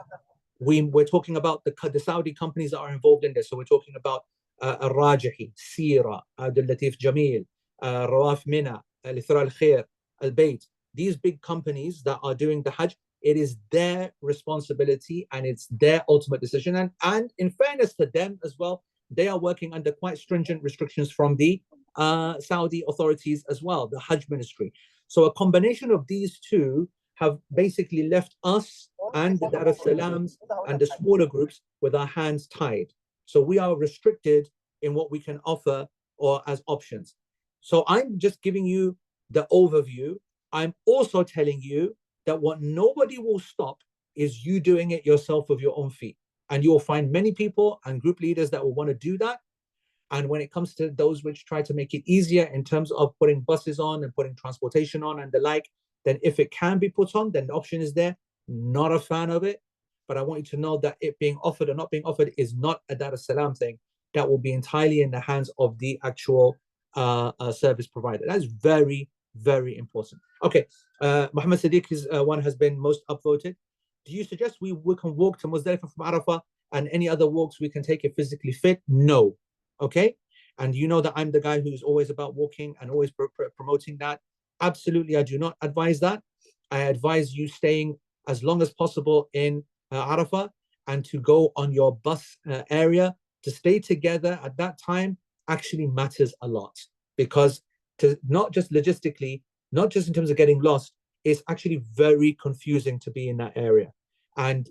we're talking about the Saudi companies that are involved in this. So we're talking about Al-Rajihi, Sira, Abdul Latif Jamil, Rawaf Mina, Al-Ithra Al-Khair, Al-Bayt. These big companies that are doing the Hajj, it is their responsibility and it's their ultimate decision. And in fairness to them as well, they are working under quite stringent restrictions from the Saudi authorities as well, the Hajj ministry. So a combination of these two have basically left us and the Dar es Salaams and the smaller groups with our hands tied. So we are restricted in what we can offer or as options. So I'm just giving you the overview. I'm also telling you that what nobody will stop is you doing it yourself with your own feet. And you will find many people and group leaders that will want to do that. And when it comes to those which try to make it easier in terms of putting buses on and putting transportation on and the like, then if it can be put on, then the option is there. Not a fan of it, but I want you to know that it being offered or not being offered is not a Dar es Salaam thing. That will be entirely in the hands of the actual service provider. That's very, very important. Okay, Muhammad Sadiq's one has been most upvoted. Do you suggest we can walk to Muzdalifah from Arafah and any other walks we can take if physically fit? No. Okay, and you know that I'm the guy who's always about walking and always promoting that. Absolutely, I do not advise that. I advise you staying as long as possible in Arafah and to go on your bus area. To stay together at that time actually matters a lot, because to not just logistically, not just in terms of getting lost, it's actually very confusing to be in that area. And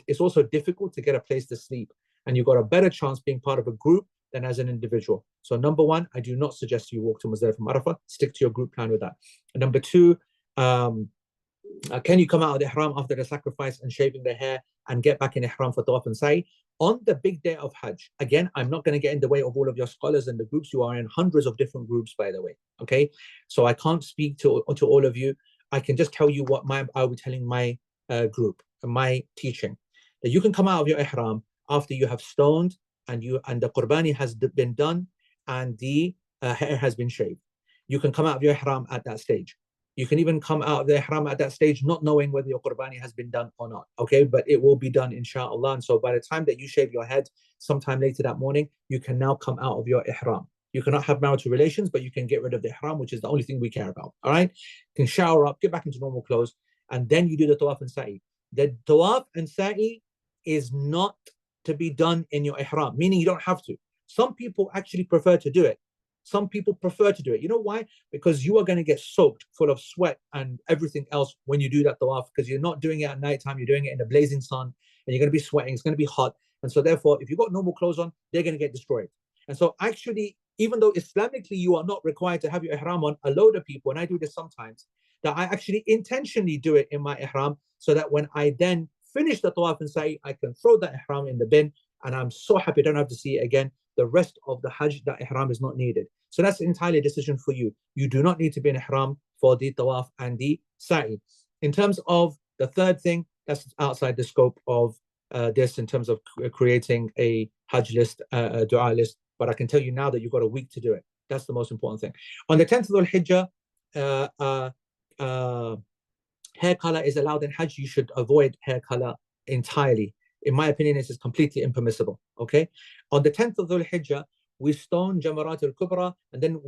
it's also difficult to get a place to sleep. And you've got a better chance being part of a group than as an individual. So number one, I do not suggest you walk to Muzdalifah from Arafah. Stick to your group plan with that. And number two, can you come out of the ihram after the sacrifice and shaving the hair and get back in ihram for tawaf and sa'i on the big day of Hajj? Again, I'm not going to get in the way of all of your scholars and the groups. You are in hundreds of different groups, by the way. Okay, so I can't speak to all of you. I can just tell you what I'll be telling my group, my teaching, that you can come out of your ihram after you have stoned and the qurbani has been done and the hair has been shaved. You can come out of your ihram at that stage. You can even come out of the ihram at that stage not knowing whether your qurbani has been done or not, okay? But it will be done, inshallah. And so by the time that you shave your head sometime later that morning, you can now come out of your ihram. You cannot have marital relations, but you can get rid of the ihram, which is the only thing we care about, all right? You can shower up, get back into normal clothes, and then you do the tawaf and sa'i. The tawaf and sa'i is not to be done in your ihram, meaning you don't have to. Some people actually prefer to do it. Some people prefer to do it. You know why? Because you are going to get soaked full of sweat and everything else when you do that tawaf, because you're not doing it at nighttime, you're doing it in the blazing sun, and you're going to be sweating, it's going to be hot. And so therefore, if you've got normal clothes on, they're going to get destroyed. And so actually, even though Islamically you are not required to have your ihram on, a load of people, and I do this sometimes, that I actually intentionally do it in my ihram so that when I then finish the tawaf and sa'i, I can throw that ihram in the bin, and I'm so happy I don't have to see it again. The rest of the Hajj, that ihram is not needed. So that's entirely a decision for you. You do not need to be in ihram for the tawaf and the sa'i. In terms of the third thing, that's outside the scope of this in terms of creating a Hajj list, a dua list. But I can tell you now that you've got a week to do it. That's the most important thing. On the 10th of Dhul Hijjah, hair color is allowed in Hajj, you should avoid hair color entirely. In my opinion, this is completely impermissible. Okay. On the 10th of Dhul Hijjah, we stone Jamarat al-Kubra, and then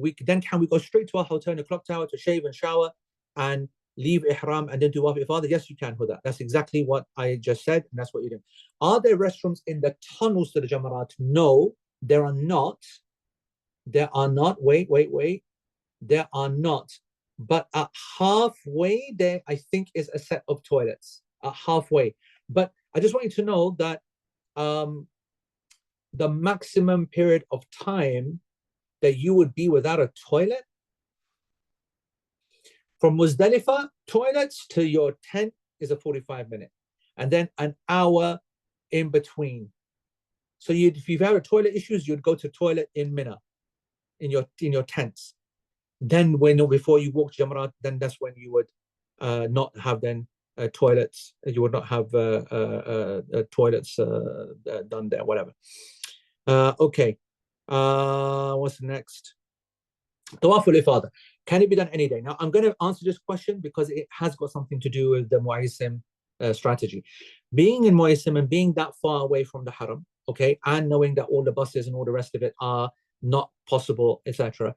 can we go straight to our hotel in the clock tower to shave and shower and leave ihram and then do Tawaf Ifadah? Yes, you can, Huda. That's exactly what I just said, and that's what you're doing. Are there restrooms in the tunnels to the Jamarat? No, there are not. There are not. Wait. There are not. But at halfway there, I think, is a set of toilets. At halfway. But I just want you to know that the maximum period of time that you would be without a toilet, from Muzdalifah toilets to your tent, is a 45-minute, and then an hour in between. So if you've had toilet issues, you'd go to toilet in Mina, in your tents. Then before you walk Jamrat, then that's when you would not have toilets. You would not have toilets done there, whatever. Okay. What's next? Tawaf al-Ifadah. Can it be done any day? Now, I'm going to answer this question because it has got something to do with the Muaisim strategy. Being in Muaisim and being that far away from the Haram, okay, and knowing that all the buses and all the rest of it are not possible, etc.,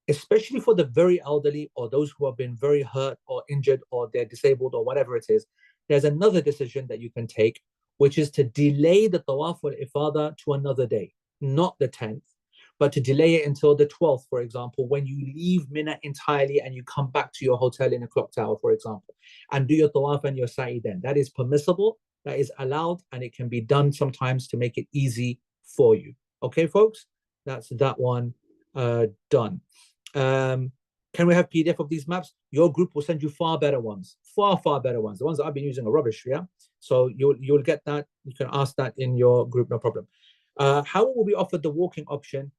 especially for the very elderly or those who have been very hurt or injured or they're disabled or whatever it is, there's another decision that you can take, which is to delay the Tawaf al-Ifadah to another day, not the 10th, but to delay it until the 12th, for example, when you leave Mina entirely and you come back to your hotel in a clock tower, for example, and do your Tawaf and your Sa'i then. That is permissible, that is allowed, and it can be done sometimes to make it easy for you. Okay, folks? That's that one done. Can we have PDF of these maps? Your group will send you far better ones, far better ones. The ones that I've been using are rubbish, yeah? So you'll get that. You can ask that in your group, no problem. How will be offered the walking option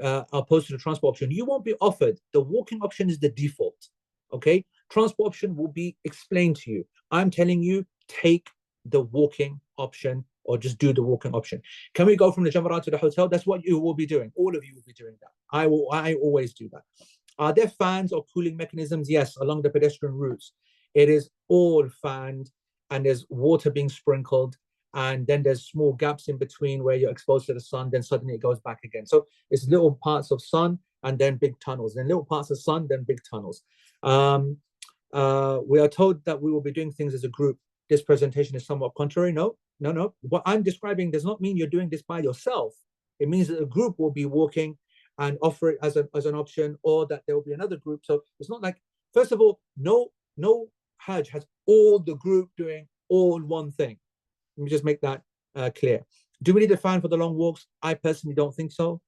opposed to the transport option? You won't be offered. The walking option is the default, okay? Transport option will be explained to you. I'm telling you, take the walking option or just do the walking option. Can we go from the Jamarat to the hotel? That's what you will be doing. All of you will be doing that. I always do that. Are there fans or cooling mechanisms? Yes, along the pedestrian routes. It is all fanned and there's water being sprinkled, and then there's small gaps in between where you're exposed to the sun, then suddenly it goes back again. So it's little parts of sun and then big tunnels, then little parts of sun, then big tunnels. We are told that we will be doing things as a group. This presentation is somewhat contrary. No. What I'm describing does not mean you're doing this by yourself. It means that a group will be walking and offer it as an option, or that there will be another group. So it's not like, first of all, no Hajj has all the group doing all one thing. Let me just make that clear. Do we need a fan for the long walks? I personally don't think so.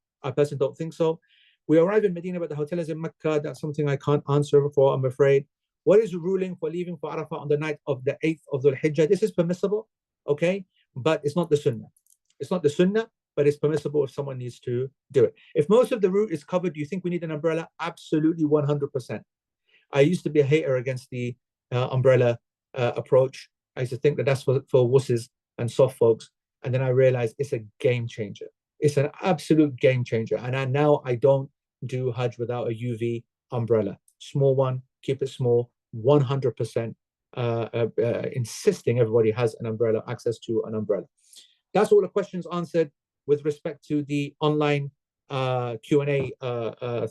We arrive in Medina, but the hotel is in Mecca. That's something I can't answer for, I'm afraid. What is the ruling for leaving for Arafah on the night of the 8th of Dhul Hijjah? This is permissible, okay? But it's not the Sunnah. It's not the Sunnah, but it's permissible if someone needs to do it. If most of the route is covered, do you think we need an umbrella? Absolutely, 100%. I used to be a hater against the umbrella approach. I used to think that that's for wusses and soft folks. And then I realized it's a game changer. It's an absolute game changer. And now I don't do Hajj without a UV umbrella. Small one, keep it small, 100%. Insisting everybody has an umbrella, access to an umbrella. That's all the questions answered with respect to the online Q&A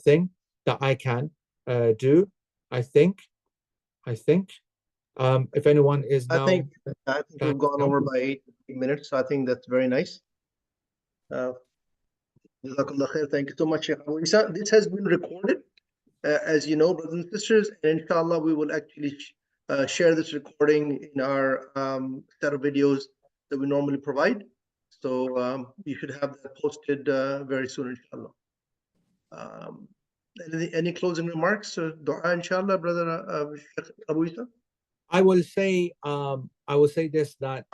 thing that I can do. I think. If anyone is now... I think we've gone over by 8 minutes. So I think that's very nice. Jazakallah khair. Thank you so much, Shaykh Eesa. This has been recorded, as you know, brothers and sisters, and inshallah we will actually share this recording in our set of videos that we normally provide. So you should have that posted very soon, inshallah. Any closing remarks? Dua, inshallah, brother Shaykh Eesa? I will say this, that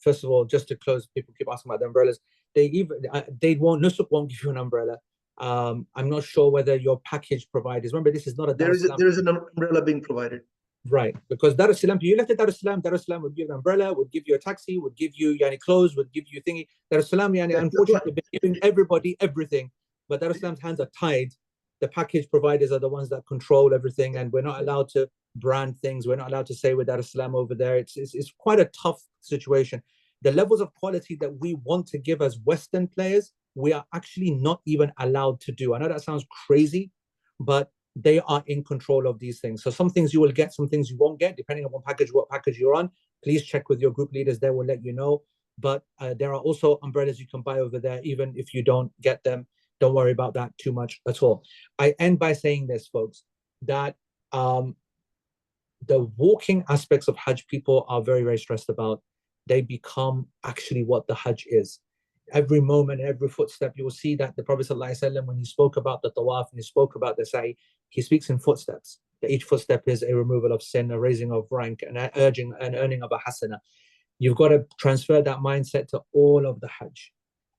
first of all, just to close, people keep asking about the umbrellas. Nusuk won't give you an umbrella. I'm not sure whether your package providers. Remember, this is not a there is an umbrella being provided. Right, because Dar es Salaam, you left at Dar es Salaam would give you an umbrella, would give you a taxi, would give you clothes, would give you thingy. Dar es Salaam, unfortunately, been giving everybody everything, but Dar es Salaam's hands are tied the package providers are the ones that control everything, and we're not allowed to brand things. We're not allowed to say we're Dar es Salaam over there. It's quite a tough situation. The levels of quality that we want to give as Western players, we are actually not even allowed to do. I know that sounds crazy, but they are in control of these things. So some things you will get, some things you won't get, depending on what package you're on. Please check with your group leaders. They will let you know. But there are also umbrellas you can buy over there, even if you don't get them. Don't worry about that too much at all. I end by saying this, folks, that the walking aspects of Hajj people are very, very stressed about. They become actually what the Hajj is. Every moment, every footstep, you will see that the Prophet ﷺ, when he spoke about the tawaf and he spoke about the sa'i, he speaks in footsteps. That each footstep is a removal of sin, a raising of rank, and an earning of a hasana. You've got to transfer that mindset to all of the Hajj.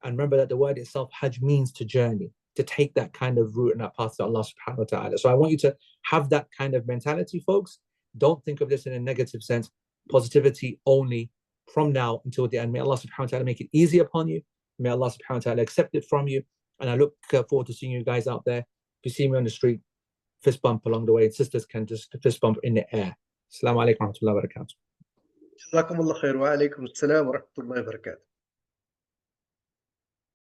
And remember that the word itself, Hajj, means to journey, to take that kind of route and that path to Allah subhanahu wa ta'ala. So I want you to have that kind of mentality, folks. Don't think of this in a negative sense. Positivity only from now until the end. May Allah subhanahu wa ta'ala make it easy upon you. May Allah subhanahu wa ta'ala accept it from you. And I look forward to seeing you guys out there. If you see me on the street, fist bump along the way. Sisters can just fist bump in the air. Assalamu alaikum wa rahmatullahi wa barakatuh. جزاكم الله خير وعليكم السلام ورحمة الله وبركاته.